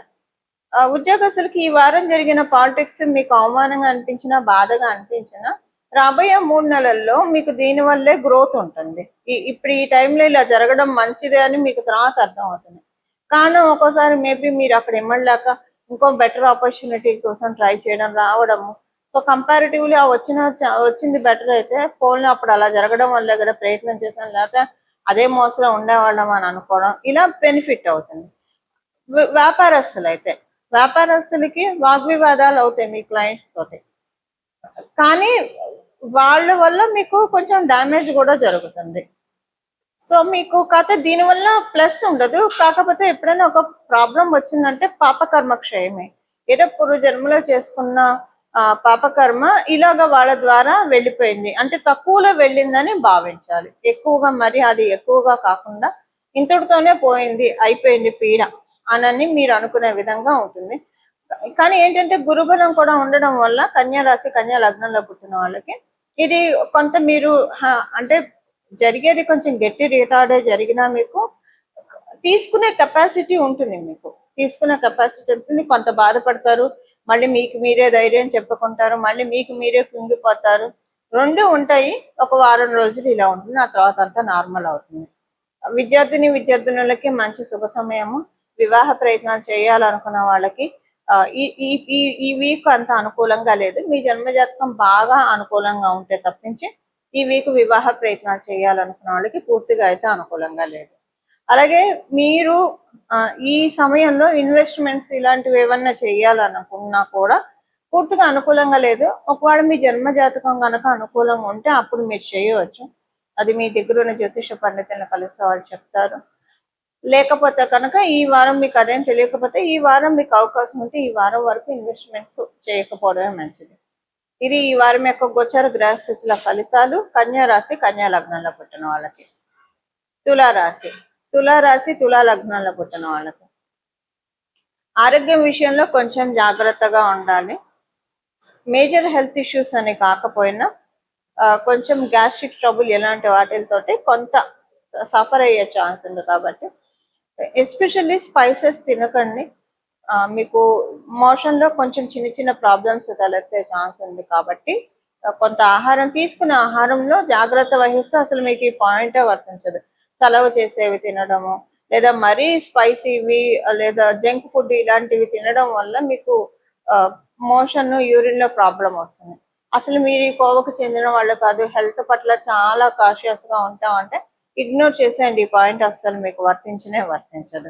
ఉద్యోగస్తులకి ఈ వారం జరిగిన పాలిటిక్స్ మీకు అవమానంగా అనిపించినా బాధగా అనిపించినా రాబోయే 3 నెలల్లో మీకు దీనివల్లే గ్రోత్ ఉంటుంది. ఇప్పుడు ఈ టైంలో ఇలా జరగడం మంచిదే అని మీకు తర్వాత అర్థం అవుతుంది. కానీ ఒక్కోసారి మేబీ మీరు అక్కడ ఇమ్మడలేక ఇంకో బెటర్ ఆపర్చునిటీ కోసం ట్రై చేయడం రావడము. సో కంపారిటివ్లీ వచ్చింది బెటర్ అయితే ఫోన్లో అప్పుడు అలా జరగడం వల్లే కదా ప్రయత్నం చేసాను, లేకపోతే అదే మోసలో ఉండేవాళ్ళం అని అనుకోవడం, ఇలా బెనిఫిట్ అవుతుంది. వ్యాపారస్తులకి వాగ్వివాదాలు అవుతాయి మీ క్లయింట్స్ తోటి, కానీ వాళ్ళ వల్ల మీకు కొంచెం డ్యామేజ్ కూడా జరుగుతుంది. సో మీకు కథ దీనివల్ల ప్లస్ ఉండదు. కాకపోతే ఎప్పుడైనా ఒక ప్రాబ్లం వచ్చిందంటే పాపకర్మ క్షయమే. ఏదో పూర్వ జన్మలో చేసుకున్న పాపకర్మ ఇలాగ వాళ్ళ ద్వారా వెళ్ళిపోయింది అంటే తక్కువలో వెళ్ళిందని భావించాలి. ఎక్కువగా మరి అది ఎక్కువగా కాకుండా ఇంతటితోనే పోయింది, అయిపోయింది పీడ అనని మీరు అనుకునే విధంగా ఉంటుంది. కానీ ఏంటంటే గురుబలం కూడా ఉండడం వల్ల కన్యా రాశి కన్యా లగ్నంలో పుట్టిన వాళ్ళకి ఇది కొంత మీరు అంటే జరిగేది కొంచెం గట్టి రేటాడే జరిగినా మీకు తీసుకునే కెపాసిటీ ఉంటుంది. కొంత బాధపడతారు, మళ్ళీ మీకు మీరే ధైర్యం చెప్పుకుంటారు, మళ్ళీ మీకు మీరే కుంగిపోతారు. 2 ఉంటాయి. ఒక వారం రోజులు ఇలా ఉంటుంది, ఆ తర్వాత అంతా నార్మల్ అవుతుంది. విద్యార్థులకి మంచి శుభ సమయము. వివాహ ప్రయత్నాలు చేయాలనుకున్న వాళ్ళకి ఈ వీక్ అంత అనుకూలంగా లేదు. మీ జన్మజాతకం బాగా అనుకూలంగా ఉంటే తప్పించి ఈ వీక్ వివాహ ప్రయత్నాలు చేయాలనుకున్న వాళ్ళకి పూర్తిగా అయితే అనుకూలంగా లేదు. అలాగే మీరు ఈ సమయంలో ఇన్వెస్ట్మెంట్స్ ఇలాంటివి ఏమన్నా చేయాలనుకున్నా కూడా పూర్తిగా అనుకూలంగా లేదు. ఒకవేళ మీ జన్మజాతకం కనుక అనుకూలంగా ఉంటే అప్పుడు మీరు చేయవచ్చు. అది మీ దగ్గర ఉన్న జ్యోతిష పండితులను కలిస్తే వాళ్ళు చెప్తారు. లేకపోతే కనుక ఈ వారం మీకు అదేం తెలియకపోతే ఈ వారం మీకు అవకాశం ఉంటే ఈ వారం వరకు ఇన్వెస్ట్మెంట్స్ చేయకపోవడమే మంచిది. ఇది ఈ వారం యొక్క గోచర గ్రహస్థితుల ఫలితాలు. కన్యా రాశి కన్యా లగ్నంలో పుట్టిన వాళ్ళకి. తులారాశి తులా లగ్నంలో పుట్టిన వాళ్ళకి ఆరోగ్యం విషయంలో కొంచెం జాగ్రత్తగా ఉండాలి. మేజర్ హెల్త్ ఇష్యూస్ అని కాకపోయినా కొంచెం గ్యాస్ట్రిక్ ట్రబుల్ ఇలాంటి వాటితోటి కొంత సఫర్ అయ్యే ఛాన్స్ ఉంది. కాబట్టి ఎస్పెషల్లీ స్పైసెస్ తినకండి. మీకు మోషన్లో కొంచెం చిన్న ప్రాబ్లమ్స్ తలెత్తే ఛాన్స్ ఉంది. కాబట్టి కొంత తీసుకునే ఆహారంలో జాగ్రత్త వహిస్తే అసలు మీకు ఈ పాయింటే వర్తించదు. చలవ చేసేవి తినడము, లేదా మరీ స్పైసీవి లేదా జంక్ ఫుడ్ ఇలాంటివి తినడం వల్ల మీకు మోషన్ యూరిన్లో ప్రాబ్లం వస్తుంది. అసలు మీరు ఈ కోవకు చెందిన వాళ్ళు కాదు, హెల్త్ పట్ల చాలా కాషియస్గా ఉంటామంటే ఇగ్నోర్ చేసేయండి. ఈ పాయింట్ అస్సలు మీకు వర్తించదు.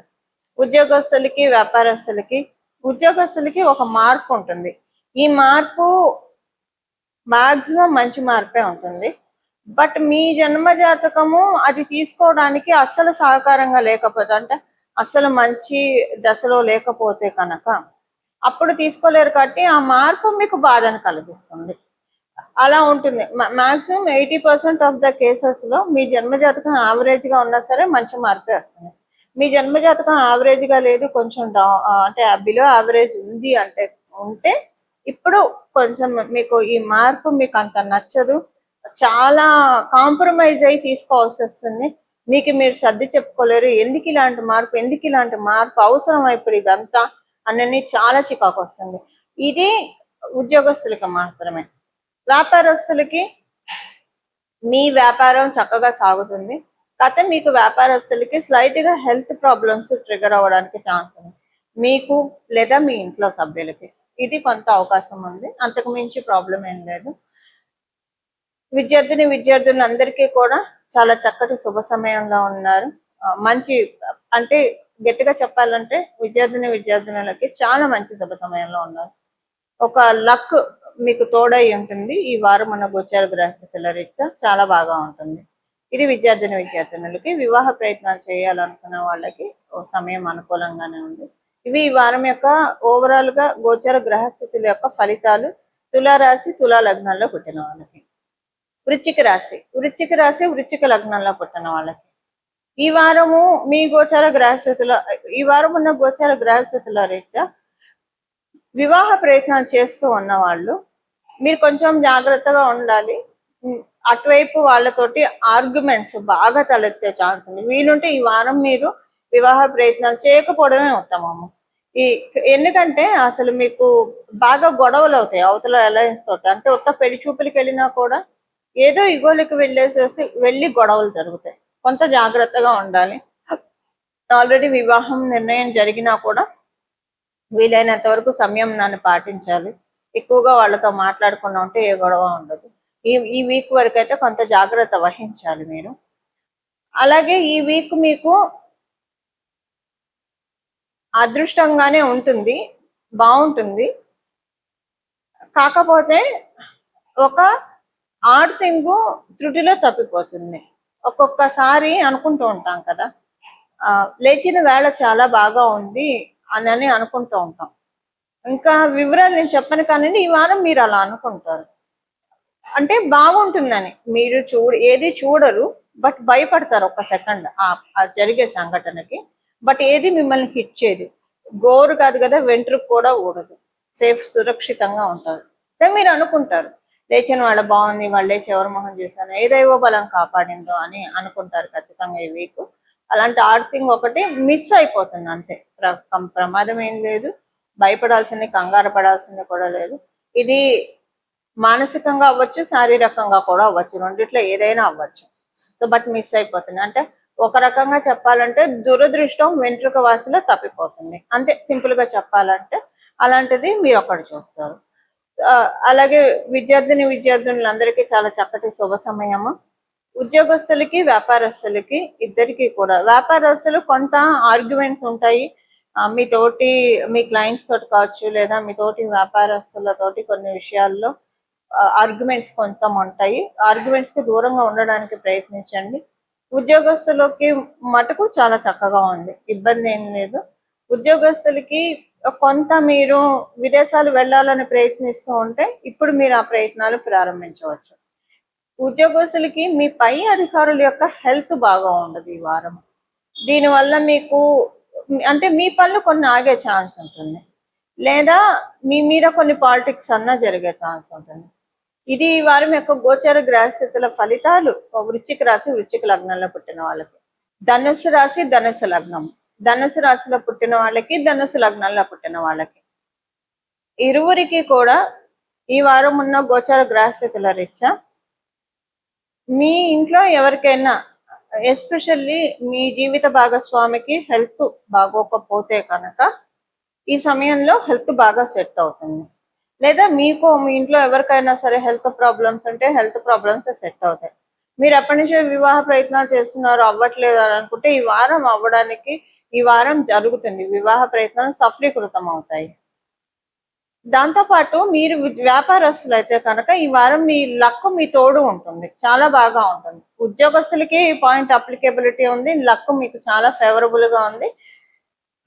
ఉద్యోగస్తులకి ఒక మార్పు ఉంటుంది. ఈ మార్పు మాక్సిమం మంచి మార్పే ఉంటుంది. బట్ మీ జన్మజాతకము అది తీసుకోవడానికి అస్సలు సహకారంగా లేకపోతే, అంటే అస్సలు మంచి దశలో లేకపోతే కనుక అప్పుడు తీసుకోలేరు. కాబట్టి ఆ మార్పు మీకు బాధను కలిగిస్తుంది. అలా ఉంటుంది. మాక్సిమం 80% ఆఫ్ ద కేసెస్లో మీ జన్మజాతకం యావరేజ్గా ఉన్నా సరే మంచి మార్పే వస్తుంది. మీ జన్మజాతకం యావరేజ్గా లేదు, కొంచెం అంటే బిలో యావరేజ్ ఉంది ఉంటే ఇప్పుడు కొంచెం మీకు ఈ మార్పు మీకు అంత నచ్చదు. చాలా కాంప్రమైజ్ అయి తీసుకోవాల్సి వస్తుంది. మీకు మీరు సర్ది చెప్పుకోలేరు. ఎందుకు ఇలాంటి మార్పు అవసరం ఇప్పుడు ఇదంతా అన్నీ చాలా చికాకు వస్తుంది. ఇది ఉద్యోగస్తులకి మాత్రమే. వ్యాపారస్తులకి మీ వ్యాపారం చక్కగా సాగుతుంది. కాకపోతే మీకు వ్యాపారస్తులకి స్లైట్గా హెల్త్ ప్రాబ్లమ్స్ ట్రిగర్ అవ్వడానికి ఛాన్స్ ఉంది, మీకు లేదా మీ ఇంట్లో సభ్యులకి. ఇది కొంత అవకాశం ఉంది, అంతకు మించి ప్రాబ్లం ఏం లేదు. విద్యార్థులందరికీ కూడా చాలా చక్కటి శుభ సమయంలో ఉన్నారు. మంచి అంటే గట్టిగా చెప్పాలంటే విద్యార్థులకి చాలా మంచి శుభ సమయంలో ఉన్నారు. ఒక లక్ మీకు తోడై ఉంటుంది. ఈ వారం మన గోచార గ్రహస్థితుల రీత్యా చాలా బాగా ఉంటుంది. ఇది విద్యార్థులకి వివాహ ప్రయత్నాలు చేయాలనుకున్న వాళ్ళకి సమయం అనుకూలంగానే ఉంది. ఇవి ఈ వారం యొక్క ఓవరాల్ గా గోచార గ్రహస్థితుల యొక్క ఫలితాలు తులారాశి తులా లగ్నాల్లో పుట్టిన వాళ్ళకి. వృశ్చిక రాశి వృశ్చిక లగ్నంలో పుట్టిన వాళ్ళకి ఈ వారము మీ గోచార గ్రహస్థితుల ఈ వారం ఉన్న గోచార గ్రహస్థితుల రీత్యా వివాహ ప్రయత్నాలు చేస్తూ ఉన్న వాళ్ళు మీరు కొంచెం జాగ్రత్తగా ఉండాలి. అటువైపు వాళ్ళతోటి ఆర్గ్యుమెంట్స్ బాగా తలెత్తే ఛాన్స్ ఉంది. వీలుంటే ఈ వారం మీరు వివాహ ప్రయత్నాలు చేయకపోవడమే ఉత్తమము. ఎందుకంటే అసలు మీకు బాగా గొడవలు అవుతాయి అవతల అలయన్స్ తోటి. అంటే ఒక్క పెళ్లి చూపులకి వెళ్ళినా కూడా ఏదో ఇగోలకి వెళ్ళి గొడవలు జరుగుతాయి. కొంత జాగ్రత్తగా ఉండాలి. ఆల్రెడీ వివాహం నిర్ణయం జరిగినా కూడా వీలైనంత వరకు సంయమనాన్ని పాటించాలి. ఎక్కువగా వాళ్ళతో మాట్లాడకుండా ఉంటే ఏ గొడవ ఉండదు. ఈ వీక్ వరకు అయితే కొంత జాగ్రత్త వహించాలి మీరు. అలాగే ఈ వీక్ మీకు అదృష్టంగానే ఉంటుంది, బాగుంటుంది. కాకపోతే ఒక ఆడ్ థింగ్ త్రుటిలో తప్పిపోతుంది. ఒక్కొక్కసారి అనుకుంటూ ఉంటాం కదా, లేచిన వేళ చాలా బాగా ఉంది అని అనుకుంటూ ఉంటాం. ఇంకా వివరాలు నేను చెప్పను కానీ ఈ వారం మీరు అలా అనుకుంటారు. అంటే బాగుంటుందని మీరు ఏది చూడరు, బట్ భయపడతారు ఒక్క సెకండ్ ఆ జరిగే సంఘటనకి. బట్ ఏది మిమ్మల్ని హిట్ చేయదు. గోరు కాదు కదా, వెంట్రుకు కూడా ఊడదు. సేఫ్, సురక్షితంగా ఉంటారు. మీరు అనుకుంటారు లేచిన వాళ్ళ బాగుంది, వాళ్ళు లేచి ఎవరు మొహం చేశాను, ఏ దైవ బలం కాపాడిందో అని అనుకుంటారు ఖచ్చితంగా ఈ వీక్. అలాంటి ఆర్తింగ్ ఒకటి మిస్ అయిపోతుంది అంతే. ప్రమాదం ఏం లేదు, భయపడాల్సింది, కంగారు పడాల్సింది కూడా లేదు. ఇది మానసికంగా అవ్వచ్చు, శారీరకంగా కూడా అవ్వచ్చు, రెండిట్లో ఏదైనా అవ్వచ్చు. సో బట్ మిస్ అయిపోతుంది. అంటే ఒక రకంగా చెప్పాలంటే దురదృష్టం వెంట్రుక వాసిలో తప్పిపోతుంది అంతే, సింపుల్ గా చెప్పాలంటే. అలాంటిది మీరు ఒకటి చూస్తారు. అలాగే విద్యార్థులందరికీ చాలా చక్కటి శుభ సమయము. ఉద్యోగస్తులకి వ్యాపారస్తులకి ఇద్దరికి కూడా. వ్యాపారస్తులు కొంత ఆర్గ్యుమెంట్స్ ఉంటాయి మీ క్లయింట్స్ తోటి కావచ్చు, లేదా మీ తోటి వ్యాపారస్తులతోటి కొన్ని విషయాల్లో ఆర్గ్యుమెంట్స్ కొంత ఉంటాయి. ఆర్గ్యుమెంట్స్ కి దూరంగా ఉండడానికి ప్రయత్నించండి. ఉద్యోగస్తులకి మటుకు చాలా చక్కగా ఉంది, ఇబ్బంది ఏం లేదు. ఉద్యోగస్తులకి కొంత మీరు విదేశాలు వెళ్ళాలని ప్రయత్నిస్తూ ఉంటే ఇప్పుడు మీరు ఆ ప్రయత్నాలు ప్రారంభించవచ్చు. ఉద్యోగస్తులకి మీ పై అధికారుల యొక్క హెల్త్ బాగా ఉండదు ఈ వారం. దీనివల్ల మీకు అంటే మీ పనులు కొన్ని ఆగే ఛాన్స్ ఉంటుంది, లేదా మీ మీద కొన్ని పాలిటిక్స్ అన్నా జరిగే ఛాన్స్ ఉంటుంది. ఇది ఈ వారం యొక్క గోచర గ్రహస్థితుల ఫలితాలు వృశ్చిక రాశి వృశ్చిక లగ్నంలో పుట్టిన వాళ్ళకి. ధనుస్సు రాశి ధనుస్సు లగ్నం. ధనుసు రాశిలో పుట్టిన వాళ్ళకి, ధనుసు లగ్నంలో పుట్టిన వాళ్ళకి ఇరువురికి కూడా ఈ వారం ఉన్న గోచర గ్రహస్థితుల రీత్యా మీ ఇంట్లో ఎవరికైనా, ఎస్పెషల్లీ మీ జీవిత భాగస్వామికి హెల్త్ బాగోకపోతే కనుక ఈ సమయంలో హెల్త్ బాగా సెట్ అవుతుంది. లేదా మీ ఇంట్లో ఎవరికైనా సరే హెల్త్ ప్రాబ్లమ్స్ ఉంటే హెల్త్ ప్రాబ్లమ్స్ సెట్ అవుతాయి. మీరు ఎప్పటి నుంచో వివాహ ప్రయత్నాలు చేస్తున్నారు, అవ్వట్లేదు అని అనుకుంటే ఈ వారం అవ్వడానికి ఈ వారం జరుగుతుంది. వివాహ ప్రయత్నాలు సఫలీకృతం అవుతాయి. దాంతోపాటు మీరు వ్యాపారస్తులు అయితే కనుక ఈ వారం మీ లక్ మీ తోడు ఉంటుంది, చాలా బాగా ఉంటుంది. ఉద్యోగస్తులకి ఈ పాయింట్ అప్లికేబిలిటీ ఉంది. లక్ మీకు చాలా ఫేవరబుల్ గా ఉంది.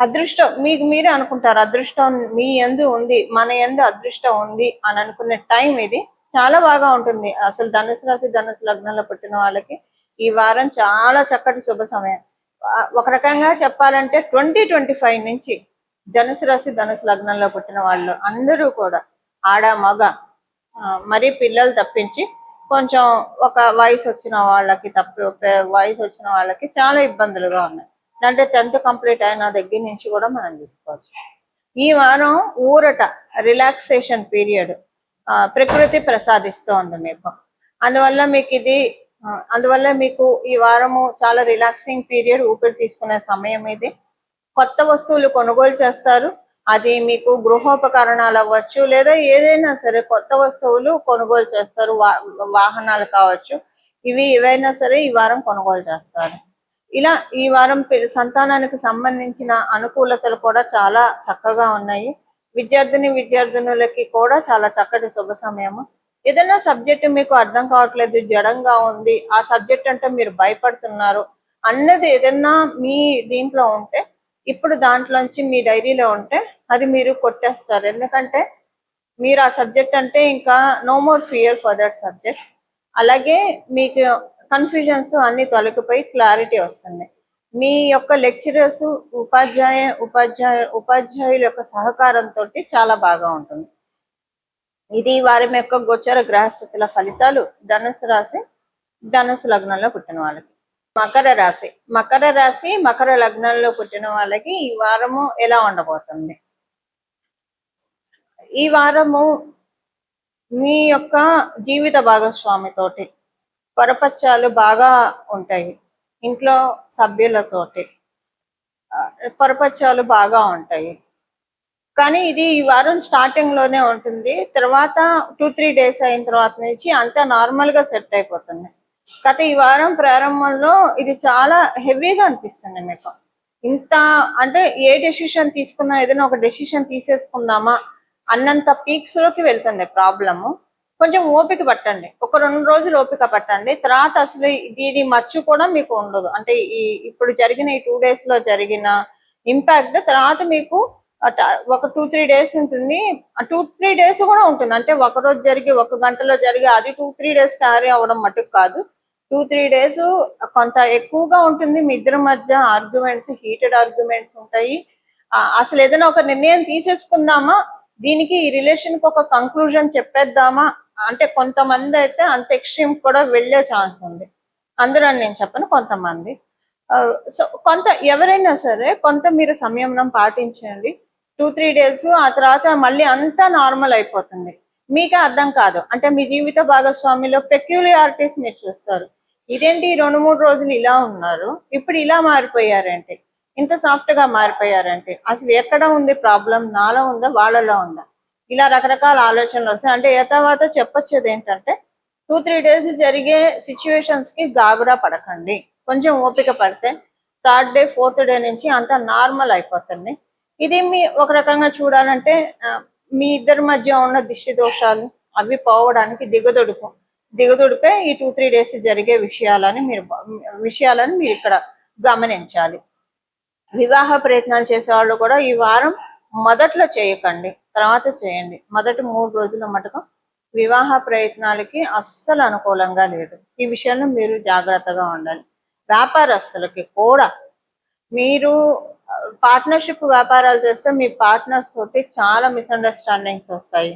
అదృష్టం మీకు మీరే అనుకుంటారు అదృష్టం మీ యందు ఉంది, మన యందు అదృష్టం ఉంది అని అనుకునే టైం ఇది. చాలా బాగా ఉంటుంది. అసలు ధనుసు రాశి ధనుసు లగ్నంలో పుట్టిన వాళ్ళకి ఈ వారం చాలా చక్కటి శుభ సమయం. ఒక రకంగా చెప్పాలంటే 2025 నుంచి ధనుసు రాశి ధనుసు లగ్నంలో పుట్టిన వాళ్ళు అందరూ కూడా ఆడ మగ మరి పిల్లలు తప్పించి కొంచెం ఒక వయసు వచ్చిన వాళ్ళకి చాలా ఇబ్బందులుగా ఉన్నాయి. అంటే 10th కంప్లీట్ అయిన దగ్గర నుంచి కూడా మనం తీసుకోవచ్చు. ఈ వారం ఊరట, రిలాక్సేషన్ పీరియడ్ ప్రకృతి ప్రసాదిస్తోంది మీకు. అందువల్ల మీకు ఈ వారము చాలా రిలాక్సింగ్ పీరియడ్, ఊపిరి తీసుకునే సమయం ఇది. కొత్త వస్తువులు కొనుగోలు చేస్తారు. అది మీకు గృహోపకరణాలు అవ్వచ్చు, లేదా ఏదైనా సరే కొత్త వస్తువులు కొనుగోలు చేస్తారు, వాహనాలు కావచ్చు, ఏవైనా సరే ఈ వారం కొనుగోలు చేస్తారు. ఇలా ఈ వారం సంతానానికి సంబంధించిన అనుకూలతలు కూడా చాలా చక్కగా ఉన్నాయి. విద్యార్థులకి కూడా చాలా చక్కటి శుభ సమయము. ఏదైనా సబ్జెక్ట్ మీకు అర్థం కావట్లేదు, జడంగా ఉంది, ఆ సబ్జెక్ట్ అంటే మీరు భయపడుతున్నారు అన్నది ఏదైనా మీ దీంట్లో ఉంటే, ఇప్పుడు దాంట్లోంచి మీ డైరీలో ఉంటే అది మీరు కొట్టేస్తారు. ఎందుకంటే మీరు ఆ సబ్జెక్ట్ అంటే ఇంకా no more fear for that subject. అలాగే మీకు కన్ఫ్యూజన్స్ అన్ని తొలగిపోయి క్లారిటీ వస్తుంది. మీ యొక్క లెక్చరర్స్, ఉపాధ్యాయుల యొక్క సహకారంతో చాలా బాగా ఉంటుంది. ఇది వారి యొక్క గోచర గ్రహస్థితుల ఫలితాలు ధనుసు రాశి, ధనుసు లగ్నంలో పుట్టిన వాళ్ళకి. మకర రాశి మకర లగ్నంలో పుట్టిన వాళ్ళకి ఈ వారము ఎలా ఉండబోతుంది? ఈ వారము మీ యొక్క జీవిత భాగస్వామితోటి పరపత్యాలు బాగా ఉంటాయి. ఇంట్లో సభ్యులతోటి పరపత్యాలు బాగా ఉంటాయి. కానీ ఇది ఈ వారం స్టార్టింగ్ లోనే ఉంటుంది. తర్వాత 2-3 డేస్ అయిన తర్వాత నుంచి అంతా నార్మల్ గా సెట్ అయిపోతుంది. కాకపోతే ఈ వారం ప్రారంభంలో ఇది చాలా హెవీగా అనిపిస్తుంది మీకు. ఇంత అంటే ఏ డెసిషన్ తీసుకున్నా, ఏదైనా ఒక డెసిషన్ తీసేసుకుందామా అన్నంత పీక్స్ లోకి వెళ్తుంది ప్రాబ్లము. కొంచెం ఓపిక పట్టండి, ఒక 2 రోజులు ఓపిక పట్టండి. తర్వాత అసలు దీని మచ్చు కూడా మీకు ఉండదు. అంటే ఇప్పుడు జరిగిన ఈ 2 days లో జరిగిన ఇంపాక్ట్ తర్వాత మీకు ఒక 2-3 డేస్ ఉంటుంది. 2-3 డేస్ కూడా ఉంటుంది. అంటే ఒక రోజు జరిగి 1 గంటలో జరిగి అది 2-3 డేస్ క్యారీ అవ్వడం మటుకు కాదు. 2-3 డేస్ కొంత ఎక్కువగా ఉంటుంది. మీ ఇద్దరి మధ్య ఆర్గ్యుమెంట్స్, హీటెడ్ ఆర్గ్యుమెంట్స్ ఉంటాయి. అసలు ఏదైనా ఒక నిర్ణయం తీసేసుకుందామా, దీనికి ఈ రిలేషన్ కి ఒక కంక్లూజన్ చెప్పేద్దామా అంటే కొంతమంది అయితే అంత ఎక్స్ట్రీమ్ కూడా వెళ్ళే ఛాన్స్ ఉంది. అందరూ అని నేను చెప్పను, కొంతమంది. సో కొంత ఎవరైనా సరే కొంత మీరు సంయమనం పాటించండి. 2-3 డేస్ ఆ తర్వాత మళ్ళీ అంతా నార్మల్ అయిపోతుంది. మీకే అర్థం కాదు. అంటే మీ జీవిత భాగస్వామిలో పెక్యులియారిటీస్ మీరు చూస్తారు. ఇదేంటి 2-3 రోజులు ఇలా ఉన్నారు, ఇప్పుడు ఇలా మారిపోయారంటే, ఇంత సాఫ్ట్ గా మారిపోయారంటే, అసలు ఎక్కడ ఉంది ప్రాబ్లం? నాలో ఉందా, వాళ్ళలో ఉందా? ఇలా రకరకాల ఆలోచనలు వస్తాయి. అంటే యథావాత చెప్పొచ్చేది ఏంటంటే 2-3 డేస్ జరిగే సిచ్యువేషన్స్ కి గాబరా పడకండి. కొంచెం ఓపిక పడితే 3rd డే 4th డే నుంచి అంతా నార్మల్ అయిపోతుంది. ఇది మీ ఒక రకంగా చూడాలంటే మీ ఇద్దరి మధ్య ఉన్న దిష్టి దోషాలు అవి పోవడానికి దిగదుడిపే ఈ 2-3 డేస్ జరిగే విషయాలని మీరు ఇక్కడ గమనించాలి. వివాహ ప్రయత్నాలు చేసేవాళ్ళు కూడా ఈ వారం మొదట్లో చేయకండి, తర్వాత చేయండి. మొదటి 3 రోజుల మటుకు వివాహ ప్రయత్నాలకి అస్సలు అనుకూలంగా లేదు. ఈ విషయంలో మీరు జాగ్రత్తగా ఉండాలి. వ్యాపారస్తులకి కూడా మీరు పార్ట్నర్షిప్ వ్యాపారాలు చేస్తే మీ పార్ట్నర్స్ తోటి చాలా మిస్అండర్స్టాండింగ్స్ వస్తాయి.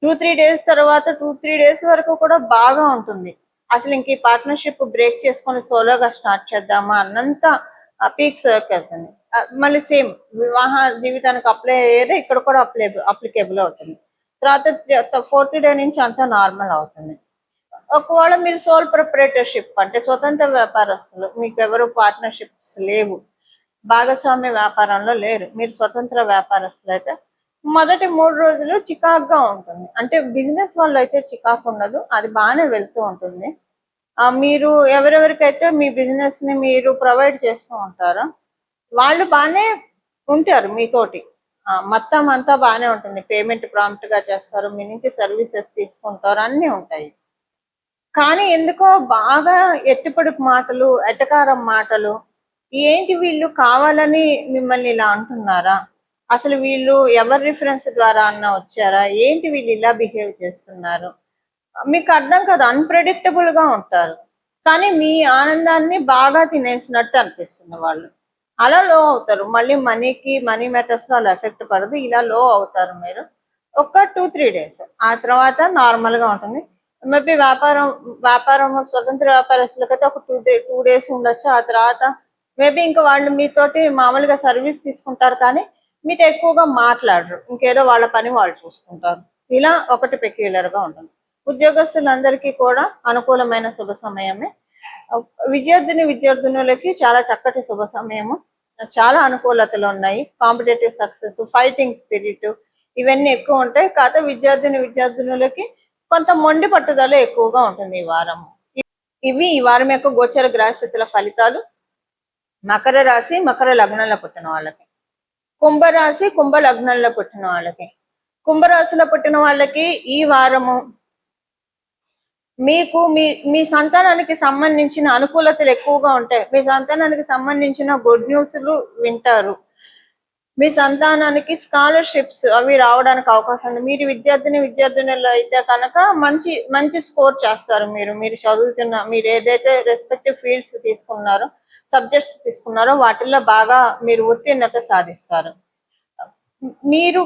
2-3 డేస్ తర్వాత 2-3 డేస్ వరకు కూడా బాగా ఉంటుంది. అసలు ఇంక ఈ పార్ట్నర్షిప్ బ్రేక్ చేసుకొని సోలోగా స్టార్ట్ చేద్దామా అన్నంత పీక్స్ వెళ్తుంది. మళ్ళీ సేమ్ వివాహ జీవితానికి అప్లై అయ్యేదే ఇక్కడ కూడా అప్లికేబుల్ అవుతుంది. తర్వాత 4th డే నుంచి అంతా నార్మల్ అవుతుంది. ఒకవేళ మీరు సోల్ ప్రొప్రైటర్షిప్ అంటే స్వతంత్ర వ్యాపారస్తులు, మీకు ఎవరు పార్ట్నర్షిప్స్ లేవు, భాగస్వామ్య వ్యాపారంలో లేరు, మీరు స్వతంత్ర వ్యాపారస్తులు అయితే మొదటి 3 రోజులు చికాకుగా ఉంటుంది. అంటే బిజినెస్ వాళ్ళు అయితే చికాకు ఉండదు, అది బాగానే వెళ్తూ ఉంటుంది. మీరు ఎవరెవరికైతే మీ బిజినెస్ ని మీరు ప్రొవైడ్ చేస్తూ ఉంటారో వాళ్ళు బాగానే ఉంటారు మీతోటి. మొత్తం అంతా బాగానే ఉంటుంది. పేమెంట్ ప్రాంప్ట్ గా చేస్తారు, మీ నుంచి సర్వీసెస్ తీసుకుంటారు, అన్నీ ఉంటాయి. కానీ ఎందుకో బాగా ఎత్తిపొడుపు మాటలు, ఎటకారం మాటలు, ఏంటి వీళ్ళు కావాలని మిమ్మల్ని ఇలా అంటున్నారా, అసలు వీళ్ళు ఎవరి రిఫరెన్స్ ద్వారా అన్న వచ్చారా, ఏంటి వీళ్ళు ఇలా బిహేవ్ చేస్తున్నారు, మీకు అర్థం కాదు. అన్ప్రెడిక్టబుల్ గా ఉంటారు. కానీ మీ ఆనందాన్ని బాగా తినేసినట్టు అనిపిస్తుంది వాళ్ళు. అలా లో అవుతారు. మళ్ళీ మనీ మ్యాటర్స్ లో అలా ఎఫెక్ట్ పడదు. ఇలా లో అవుతారు మీరు ఒక 2-3 డేస్. ఆ తర్వాత నార్మల్ గా ఉంటుంది. మేబీ వ్యాపారం స్వతంత్ర వ్యాపారస్తులకైతే ఒక 2 డేస్ ఉండొచ్చు. ఆ తర్వాత మేబీ ఇంకా వాళ్ళు మీతోటి మామూలుగా సర్వీస్ తీసుకుంటారు, కానీ మీతో ఎక్కువగా మాట్లాడరు. ఇంకేదో వాళ్ళ పని వాళ్ళు చూసుకుంటారు. ఇలా ఒకటి పెక్యులర్ గా ఉంటుంది. ఉద్యోగస్తులందరికీ కూడా అనుకూలమైన శుభ సమయమే. విద్యార్థులకి చాలా చక్కటి శుభ సమయము. చాలా అనుకూలతలు ఉన్నాయి. కాంపిటేటివ్ సక్సెస్, ఫైటింగ్ స్పిరిట్ ఇవన్నీ ఎక్కువ ఉంటాయి. కాకపోతే విద్యార్థులకి కొంత మొండి పట్టుదల ఎక్కువగా ఉంటుంది ఈ వారం. ఇవి ఈ వారం యొక్క గోచర గ్రహస్థితుల ఫలితాలు. మకర రాశి మకర లగ్నంలో పుట్టిన వాళ్ళకి, కుంభరాశి కుంభ లగ్నంలో పుట్టిన వాళ్ళకి, కుంభరాశిలో పుట్టిన వాళ్ళకి ఈ వారము మీకు మీ సంతానానికి సంబంధించిన అనుకూలతలు ఎక్కువగా ఉంటాయి. మీ సంతానానికి సంబంధించిన గుడ్ న్యూస్లు వింటారు. మీ సంతానానికి స్కాలర్షిప్స్ అవి రావడానికి అవకాశం ఉంది. మీరు విద్యార్థినులు అయితే కనుక మంచి స్కోర్ చేస్తారు. మీరు చదువుతున్న, మీరు ఏదైతే రెస్పెక్టివ్ ఫీల్డ్స్ తీసుకున్నారో, సబ్జెక్ట్స్ తీసుకున్నారో వాటిల్లో బాగా మీరు ఉత్తీర్ణత సాధిస్తారు. మీరు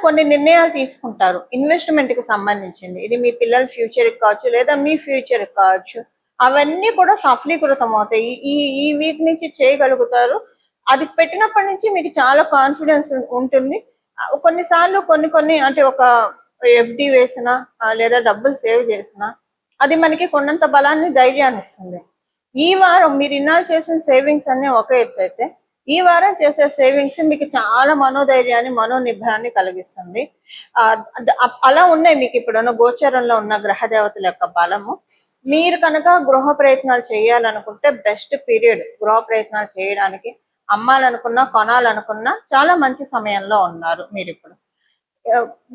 కొన్ని నిర్ణయాలు తీసుకుంటారు ఇన్వెస్ట్మెంట్ కి సంబంధించింది. ఇది మీ పిల్లల ఫ్యూచర్ కావచ్చు, లేదా మీ ఫ్యూచర్ కావచ్చు. అవన్నీ కూడా సఫలీకృతం అవుతాయి. ఈ వీక్ నుంచి చేయగలుగుతారు. అది పెట్టినప్పటి నుంచి మీకు చాలా కాన్ఫిడెన్స్ ఉంటుంది. కొన్నిసార్లు కొన్ని అంటే ఒక ఎఫ్డి వేసినా లేదా డబ్బులు సేవ్ చేసినా అది మనకి కొన్నంత బలాన్ని, ధైర్యాన్ని ఇస్తుంది. ఈ వారం మీరు ఇన్నాళ్ళు చేసిన సేవింగ్స్ అన్ని ఒక ఎత్తు అయితే, ఈ వారం చేసే సేవింగ్స్ మీకు చాలా మనోధైర్యాన్ని, మనోనిర్భరాన్ని కలిగిస్తుంది. అలా ఉన్నాయి మీకు ఇప్పుడున్న గోచరంలో ఉన్న గ్రహ దేవతల యొక్క బలము. మీరు కనుక గృహ ప్రయత్నాలు చేయాలనుకుంటే బెస్ట్ పీరియడ్ గృహ ప్రయత్నాలు చేయడానికి. అమ్మాలనుకున్నా, కొనాలనుకున్నా చాలా మంచి సమయంలో ఉన్నారు మీరు ఇప్పుడు.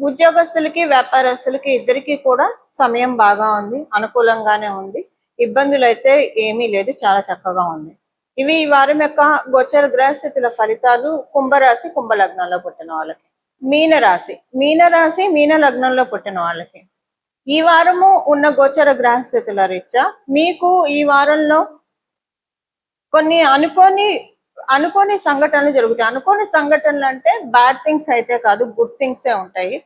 ఉద్యోగస్తులకి, వ్యాపారస్తులకి ఇద్దరికి కూడా సమయం బాగా ఉంది, అనుకూలంగానే ఉంది. ఇబ్బందులు అయితే ఏమీ లేదు, చాలా చక్కగా ఉంది. ఇవి ఈ వారం యొక్క గోచర గ్రహస్థితుల ఫలితాలు. కుంభరాశి కుంభ లగ్నంలో పుట్టిన వాళ్ళకి. మీనరాశి మీన లగ్నంలో పుట్టిన వాళ్ళకి ఈ వారము ఉన్న గోచర గ్రహస్థితుల రీత్యా మీకు ఈ వారంలో కొన్ని అనుకోని సంఘటనలు జరుగుతాయి. అనుకోని సంఘటనలు అంటే బ్యాడ్ థింగ్స్ అయితే కాదు, గుడ్ థింగ్సే ఉంటాయి.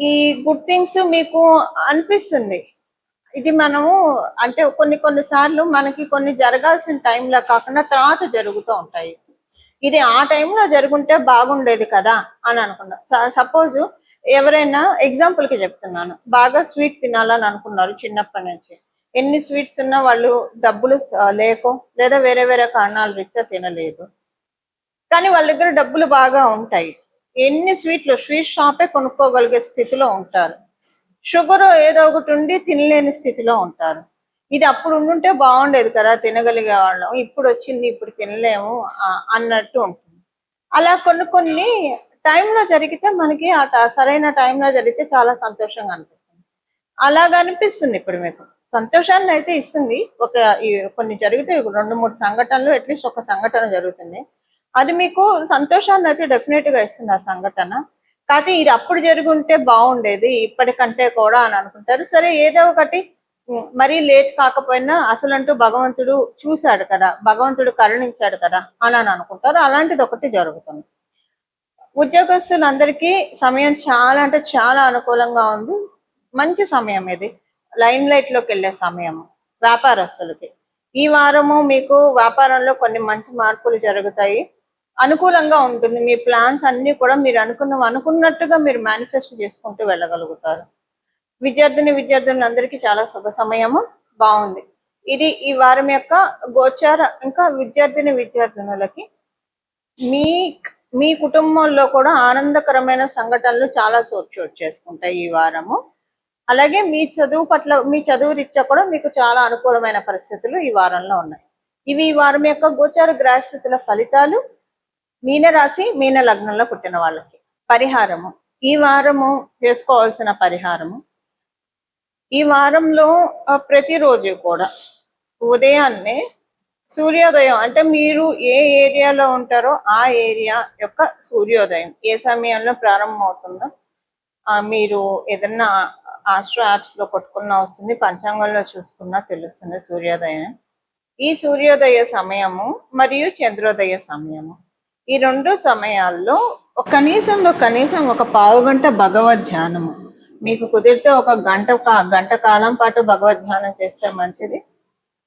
ఈ గుడ్ థింగ్స్ మీకు అనిపిస్తుంది. ఇది మనము అంటే కొన్నిసార్లు మనకి కొన్ని జరగాల్సిన టైంలో కాకుండా తర్వాత జరుగుతూ ఉంటాయి. ఇది ఆ టైంలో జరుగుంటే బాగుండేది కదా అని అనుకున్నా. సపోజ్ ఎవరైనా, ఎగ్జాంపుల్ కి చెప్తున్నాను, బాగా స్వీట్ తినాలని అనుకున్నారు చిన్నప్పటి నుంచి. ఎన్ని స్వీట్స్ ఉన్నా వాళ్ళు డబ్బులు లేకో లేదా వేరే కారణాలు రీత్యా తినలేదు. కానీ వాళ్ళ దగ్గర డబ్బులు బాగా ఉంటాయి. ఎన్ని స్వీట్ షాపే కొనుక్కోగలిగే స్థితిలో ఉంటారు. షుగర్ ఏదో ఒకటి ఉండి తినలేని స్థితిలో ఉంటారు. ఇది అప్పుడు ఉండుంటే బాగుండేది కదా, తినగలిగే వాళ్ళం, ఇప్పుడు వచ్చింది ఇప్పుడు తినలేము అన్నట్టు ఉంటుంది. అలా కొన్ని టైంలో జరిగితే మనకి సరైన టైంలో జరిగితే చాలా సంతోషంగా అనిపిస్తుంది. అలాగ అనిపిస్తుంది ఇప్పుడు మీకు. సంతోషాన్ని అయితే ఇస్తుంది. కొన్ని జరిగితే 2-3 సంఘటనలు, అట్లీస్ట్ ఒక సంఘటన జరుగుతుంది. అది మీకు సంతోషాన్ని అయితే డెఫినెట్ గా ఇస్తుంది ఆ సంఘటన. కాకపోతే ఇది అప్పుడు జరుగుంటే బాగుండేది ఇప్పటికంటే కూడా అని అనుకుంటారు. సరే, ఏదో ఒకటి మరీ లేట్ కాకపోయినా అసలంటూ భగవంతుడు చూశాడు కదా, భగవంతుడు కరుణించాడు కదా అని అనుకుంటారు. అలాంటిది ఒకటి జరుగుతుంది. ఉద్యోగస్తులందరికీ సమయం చాలా అంటే చాలా అనుకూలంగా ఉంది. మంచి సమయం ఇది, లైమ్ లైట్ లోకి వెళ్ళే సమయం. వ్యాపారస్తులకి ఈ వారము మీకు వ్యాపారంలో కొన్ని మంచి మార్పులు జరుగుతాయి. అనుకూలంగా ఉంటుంది. మీ ప్లాన్స్ అన్ని కూడా మీరు అనుకున్నట్టుగా మీరు మేనిఫెస్ట్ చేసుకుంటూ వెళ్ళగలుగుతారు. విద్యార్థులందరికీ చాలా శుభ సమయము, బాగుంది. ఇది ఈ వారం యొక్క గోచార. ఇంకా విద్యార్థులకి మీ కుటుంబంలో కూడా ఆనందకరమైన సంఘటనలు చాలా చోటు చేసుకుంటాయి ఈ వారము. అలాగే మీ చదువు రీత్యా కూడా మీకు చాలా అనుకూలమైన పరిస్థితులు ఈ వారంలో ఉన్నాయి. ఇవి ఈ వారం యొక్క గోచార గ్రహస్థితుల ఫలితాలు. మీనరాశి మీన లగ్నంలో పుట్టిన వాళ్ళకి పరిహారము. ఈ వారము చేసుకోవాల్సిన పరిహారము, ఈ వారంలో ప్రతిరోజు కూడా ఉదయాన్నే సూర్యోదయం, అంటే మీరు ఏ ఏరియాలో ఉంటారో ఆ ఏరియా యొక్క సూర్యోదయం ఏ సమయంలో ప్రారంభం అవుతుందో, మీరు ఏదన్నా ఆస్ట్రో యాప్స్ లో కొట్టుకున్నా వస్తుంది, పంచాంగంలో చూసుకున్నా తెలుస్తుంది సూర్యోదయం. ఈ సూర్యోదయ సమయము మరియు చంద్రోదయ సమయము, ఈ 2 సమయాల్లో కనీసం ఒక పావు గంట భగవద్ ధ్యానము, మీకు కుదిరితే ఒక గంట కాలం పాటు భగవద్ ధ్యానం చేస్తే మంచిది.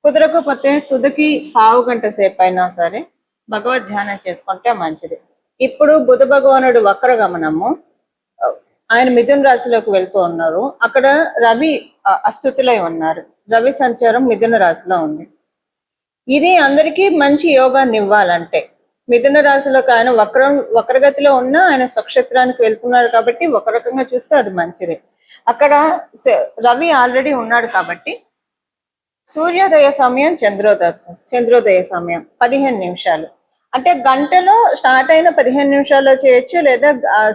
కుదరకపోతే తుదికి పావు గంట సేపు అయినా సరే భగవద్ ధ్యానం చేసుకుంటే మంచిది. ఇప్పుడు బుధ భగవానుడు వక్ర గమనము, ఆయన మిథున రాశిలోకి వెళ్తూ ఉన్నారు. అక్కడ రవి అస్థితులై ఉన్నారు. రవి సంచారం మిథున రాశిలో ఉంది. ఇది అందరికీ మంచి యోగాన్ని ఇవ్వాలంటే మిథున రాశిలో ఆయన వక్రగతిలో ఉన్న ఆయన స్వక్షేత్రానికి వెళ్తున్నారు కాబట్టి ఒక రకంగా చూస్తే అది మంచిది. అక్కడ రవి ఆల్రెడీ ఉన్నాడు కాబట్టి సూర్యోదయ సమయం చంద్రోదయ సమయం 15 నిమిషాలు, అంటే గంటలో స్టార్ట్ అయిన 15 నిమిషాల్లో చేయొచ్చు, లేదా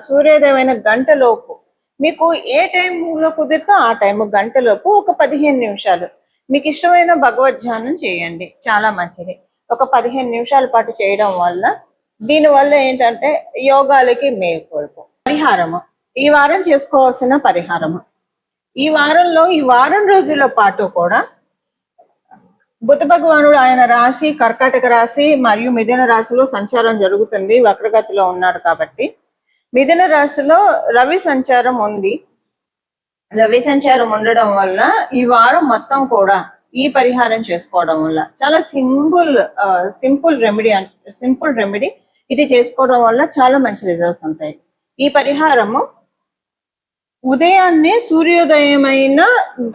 సూర్యోదయం అయిన గంటలోపు మీకు ఏ టైంలో కుదిరితే ఆ టైం గంటలోపు ఒక 15 నిమిషాలు మీకు ఇష్టమైన భగవద్ ధ్యానం చేయండి, చాలా మంచిది. ఒక 15 నిమిషాల పాటు చేయడం వల్ల దీనివల్ల ఏంటంటే యోగాలకి మేల్కొల్పు. పరిహారము, ఈ వారం చేసుకోవాల్సిన పరిహారము, ఈ వారం రోజుల పాటు కూడా బుధ భగవానుడు ఆయన రాశి కర్కాటక రాశి మరియు మిథున రాశిలో సంచారం జరుగుతుంది, వక్రగతిలో ఉన్నాడు కాబట్టి. మిథున రాశిలో రవి సంచారం ఉంది. రవి సంచారం ఉండడం వల్ల ఈ వారం మొత్తం కూడా ఈ పరిహారం చేసుకోవడం వల్ల చాలా సింపుల్ రెమెడీ ఇది చేసుకోవడం వల్ల చాలా మంచి రిజల్ట్స్ ఉంటాయి. ఈ పరిహారము ఉదయాన్నే సూర్యోదయమైన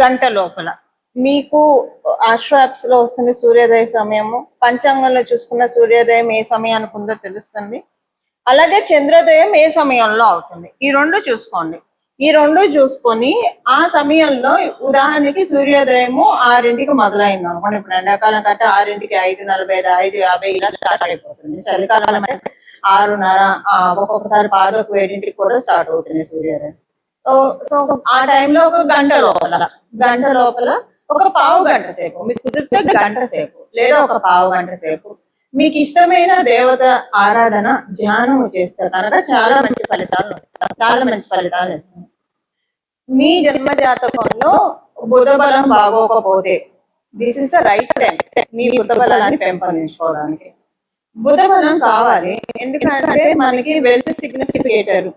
గంట లోపల, మీకు ఆస్ట్రో యాప్స్ లో వస్తుంది సూర్యోదయ సమయము, పంచాంగంలో చూసుకున్న సూర్యోదయం ఏ సమయానికి ఉందో తెలుస్తుంది, అలాగే చంద్రోదయం ఏ సమయంలో అవుతుంది. ఈ రెండు చూసుకోండి. ఈ రెండు చూసుకొని ఆ సమయంలో ఉదాహరణకి సూర్యోదయము 6ంటికి మొదలైంది అనుకోండి. ఇప్పుడు ఎండాకాలం కంటే 6ంటికి 5:45, 5:50 ఇలా స్టార్ట్ అయిపోతుంది. చలికాలం అంటే 6:30, ఒక్కొక్కసారి 7:00 కూడా స్టార్ట్ అవుతుంది సూర్యోదయం. సో ఆ టైంలో ఒక గంట లోపల ఒక పావు గంట సేపు, మీకు కుదిరితే గంట సేపు లేదా ఒక పావు గంట సేపు మీకు ఇష్టమైన దేవత ఆరాధన ధ్యానము చేస్తే కనుక చాలా మంచి ఫలితాలు ఇస్తుంది. మీ జన్మ జాతకంలో బుధ బలం బాగోకపోతే this is the right time మీ బుధ బలాన్ని పెంపొందించుకోవడానికి. బుధ బలం కావాలి, ఎందుకంటే మనకి వెల్త్ సిగ్నిఫికేటర్,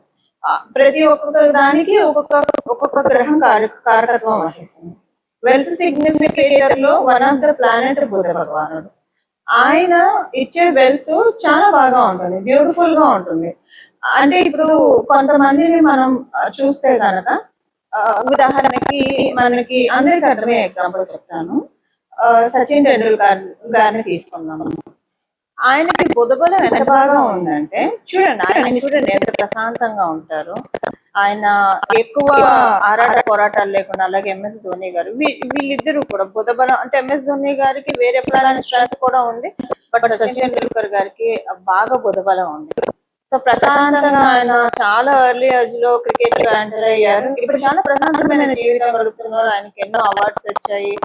ప్రతి ఒక్కొక్క దానికి ఒక్కొక్క గ్రహం కారకత్వం వహిస్తుంది. వెల్త్ సిగ్నిఫికేటర్ లో వన్ ఆఫ్ ద ప్లానెట్ బుధ భగవానుడు. ఆయన ఇచ్చే వెల్త్ చాలా బాగా ఉంటుంది, బ్యూటిఫుల్ గా ఉంటుంది. అంటే ఇప్పుడు కొంతమందిని మనం చూస్తే కనుక, ఉదాహరణకి మనకి అందరికి అర్థమయ్యే ఎగ్జాంపుల్ చెప్తాను. సచిన్ టెండూల్కర్ గారిని తీసుకున్నాము. ఆయనకి బుధ బలం ఎంత బాగా ఉందంటే చూడండి ఎంత ప్రశాంతంగా ఉంటారు. ఆయన ఎక్కువ ఆరాట పోరాటాలు లేకుండా, అలాగే ఎంఎస్ ధోని గారు, వీళ్ళిద్దరూ కూడా బుధ బలం అంటే ఎంఎస్ ధోని గారికి వేరే ప్లాన్ స్ట్రెంత్ కూడా ఉంది, బట్ సచిన్ టెండూల్కర్ గారికి బాగా బుధ బలం ఉంది. సో ప్రశాంతంగా ఆయన చాలా ఎర్లీ ఏజ్ లో క్రికెట్ లో ఎంటర్ అయ్యారు. ఇప్పుడు చాలా ప్రశాంతమైన జీవితం గడుపుతున్నారు. ఆయనకి ఎన్నో అవార్డ్స్ వచ్చాయి,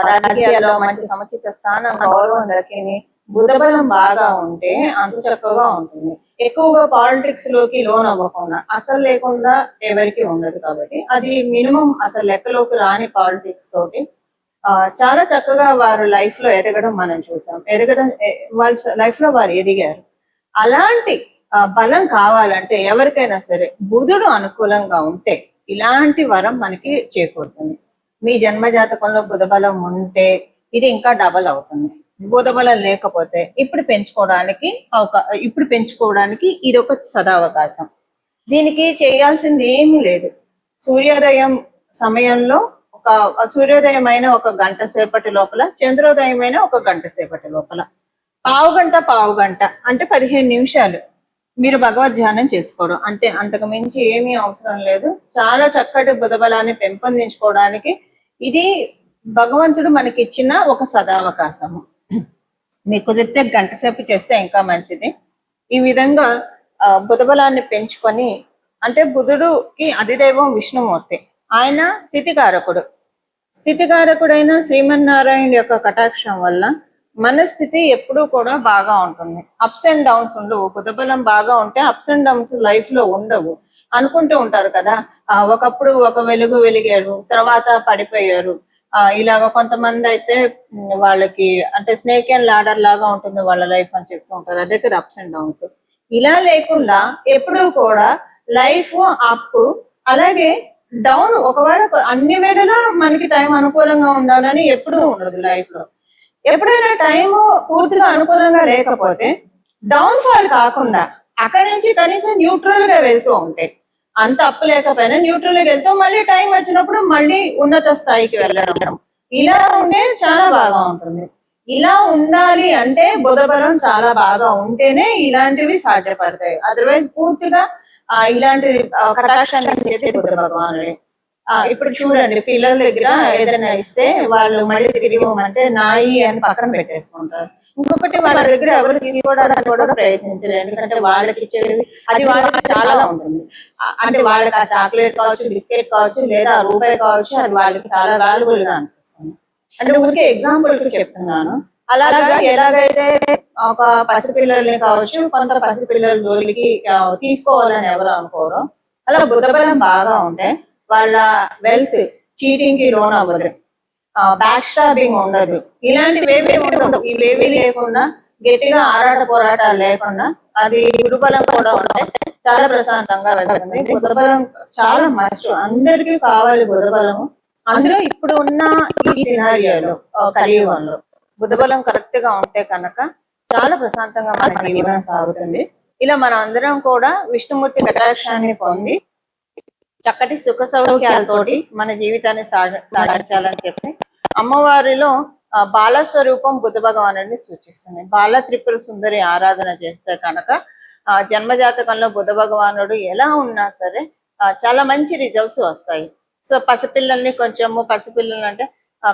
రాజకీయాల్లో మంచి సముచిత స్థానం, గౌరవం దక్కింది. బుధ బలం బాగా ఉంటే అంత చక్కగా ఉంటుంది. ఎక్కువగా పాలిటిక్స్ లోకి లోన్ అవ్వకుండా, అసలు లేకుండా ఎవరికి ఉండదు కాబట్టి అది మినిమం అసలు లెక్కలోకి రాని పాలిటిక్స్ తోటి చాలా చక్కగా వారు లైఫ్ లో ఎదగడం మనం చూసాం. వాళ్ళ లైఫ్ లో వారు ఎదిగారు. అలాంటి బలం కావాలంటే ఎవరికైనా సరే బుధుడు అనుకూలంగా ఉంటే ఇలాంటి వరం మనకి చేకూరుతుంది. మీ జన్మ జాతకంలో బుధ బలం ఉంటే ఇది ఇంకా డబల్ అవుతుంది. బుధ బలం లేకపోతే ఇప్పుడు పెంచుకోవడానికి ఇది ఒక సదావకాశం. దీనికి చేయాల్సింది ఏమీ లేదు. సూర్యోదయం సమయంలో సూర్యోదయం అయిన ఒక గంట సేపటి లోపల, చంద్రోదయం అయిన ఒక గంట సేపటి లోపల పావు గంట అంటే 15 నిమిషాలు మీరు భగవద్ ధ్యానం చేసుకోవడం అంతే. అంతకు మించి ఏమీ అవసరం లేదు. చాలా చక్కటి బుధ బలాన్ని పెంపొందించుకోవడానికి ఇది భగవంతుడు మనకి ఇచ్చిన ఒక సదావకాశము. మీకు కుదిరితే గంట సేపు చేస్తే ఇంకా మంచిది. ఈ విధంగా బుధ బలాన్ని పెంచుకొని, అంటే బుధుడుకి అధిదైవం విష్ణుమూర్తి, ఆయన స్థితికారకుడైన శ్రీమన్నారాయణ యొక్క కటాక్షం వల్ల మన స్థితి ఎప్పుడూ కూడా బాగా ఉంటుంది. అప్స్ అండ్ డౌన్స్ ఉండవు. బుధ బలం బాగా ఉంటే అప్స్ అండ్ డౌన్స్ లైఫ్ లో ఉండవు. అనుకుంటూ ఉంటారు కదా, ఒకప్పుడు ఒక వెలుగు వెలిగారు, తర్వాత పడిపోయారు. ఇలాగ కొంతమంది అయితే వాళ్ళకి అంటే స్నేక్ అండ్ లాడర్ లాగా ఉంటుంది వాళ్ళ లైఫ్ అని చెప్తూ ఉంటారు. అదే కదా అప్స్ అండ్ డౌన్స్. ఇలా లేకుండా ఎప్పుడూ కూడా లైఫ్ అప్ అలాగే డౌన్. ఒకవేళ అన్ని వేళలా మనకి టైం అనుకూలంగా ఉండాలని ఎప్పుడూ ఉండదు లైఫ్ లో. ఎప్పుడైనా టైం పూర్తిగా అనుకూలంగా లేకపోతే డౌన్ ఫాల్ కాకుండా అక్కడి నుంచి కనీసం న్యూట్రల్ గా వెళ్తూ ఉంటాయి. అంత అప్పు లేకపోయినా న్యూట్రల్ గా వెళ్తూ మళ్ళీ టైం వచ్చినప్పుడు మళ్ళీ ఉన్నత స్థాయికి వెళ్ళడం, ఇలా ఉంటే చాలా బాగా ఉంటుంది. ఇలా ఉండాలి అంటే బుధ బలం చాలా బాగా ఉంటేనే ఇలాంటివి సాధ్యపడతాయి. అదర్వైజ్ పూర్తిగా ఇలాంటి కటాక్షాన్ని చేసే బుధ భగవానుడే. ఇప్పుడు చూడండి, పిల్లల దగ్గర ఏదైనా ఇస్తే వాళ్ళు మళ్ళీ తిరిగి ఇవ్వమంటే నాయి అని పక్కన పెట్టేసుకుంటారు. ఇంకొకటి వాళ్ళ దగ్గర ఎవరు తీసుకోవడానికి కూడా ప్రయత్నించరు, ఎందుకంటే వాళ్ళకి ఇచ్చేది అది వాళ్ళకి చాలా ఉంటుంది. అంటే వాళ్ళకి ఆ చాక్లెట్ కావచ్చు, బిస్కెట్ కావచ్చు, లేదా రూపాయి కావచ్చు, అది వాళ్ళకి చాలా వాల్యుబుల్ గా అనిపిస్తుంది. అంటే ఊరికే ఎగ్జాంపుల్ కి చెప్తున్నాను. అలాగా ఎలాగైతే ఒక పసిపిల్లల్ని కావచ్చు, కొంత పసిపిల్లల జోలికి తీసుకోవాలని ఎవరు అనుకోరు, అలా బుధబలం బాగా ఉంటే వాళ్ళ వెల్త్ చీటింగ్ కి లోన్ అవ్వదు, బ్యాక్ స్టాబింగ్ ఉండదు, ఇలాంటివేవీ ఉండదు. ఇవేవీ లేకుండా గట్టిగా ఆరాట పోరాటాలు లేకుండా అది గురుబలం కూడా ఉంటే చాలా ప్రశాంతంగా వెళ్తుంది. బుధబలం చాలా మస్ట్, అందరికీ కావాలి బుధబలము. అందులో ఇప్పుడు ఉన్న ఈ సినారియోలో కలియుగంలో బుధబలం కరెక్ట్ గా ఉంటే కనుక చాలా ప్రశాంతంగా మన జీవనం సాగుతుంది. ఇలా మనం అందరం కూడా విష్ణుమూర్తి కటాక్షాన్ని పొంది చక్కటి సుఖ సౌఖ్యాలతోటి మన జీవితాన్ని సాగించాలని చెప్పి అమ్మవారిలో బాలస్వరూపం బుధ భగవానుడిని సూచిస్తుంది. బాల త్రిపుర సుందరి ఆరాధన చేస్తే కనుక జన్మజాతకంలో బుధ భగవానుడు ఎలా ఉన్నా సరే చాలా మంచి రిజల్ట్స్ వస్తాయి. సో పసిపిల్లల్ని పసిపిల్లలు అంటే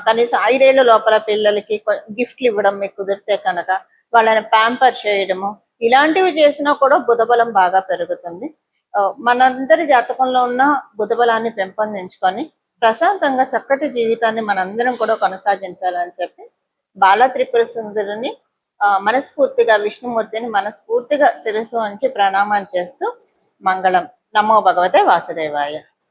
కనీసం 5 ఏళ్ల లోపల పిల్లలకి గిఫ్ట్లు ఇవ్వడం మీకు కుదిరితే కనుక వాళ్ళని ప్యాంపర్ చేయడము, ఇలాంటివి చేసినా కూడా బుధబలం బాగా పెరుగుతుంది. మనందరి జాతకంలో ఉన్న బుధబలాన్ని పెంపొందించుకొని ప్రశాంతంగా చక్కటి జీవితాన్ని మనందరం కూడా కొనసాగించాలని చెప్పి బాల త్రిపుర సుందరిని మనస్ఫూర్తిగా విష్ణుమూర్తిని మనస్ఫూర్తిగా శిరస్సు వంచి ప్రణామాలు చేస్తూ మంగళం. నమో భగవతే వాసుదేవాయ.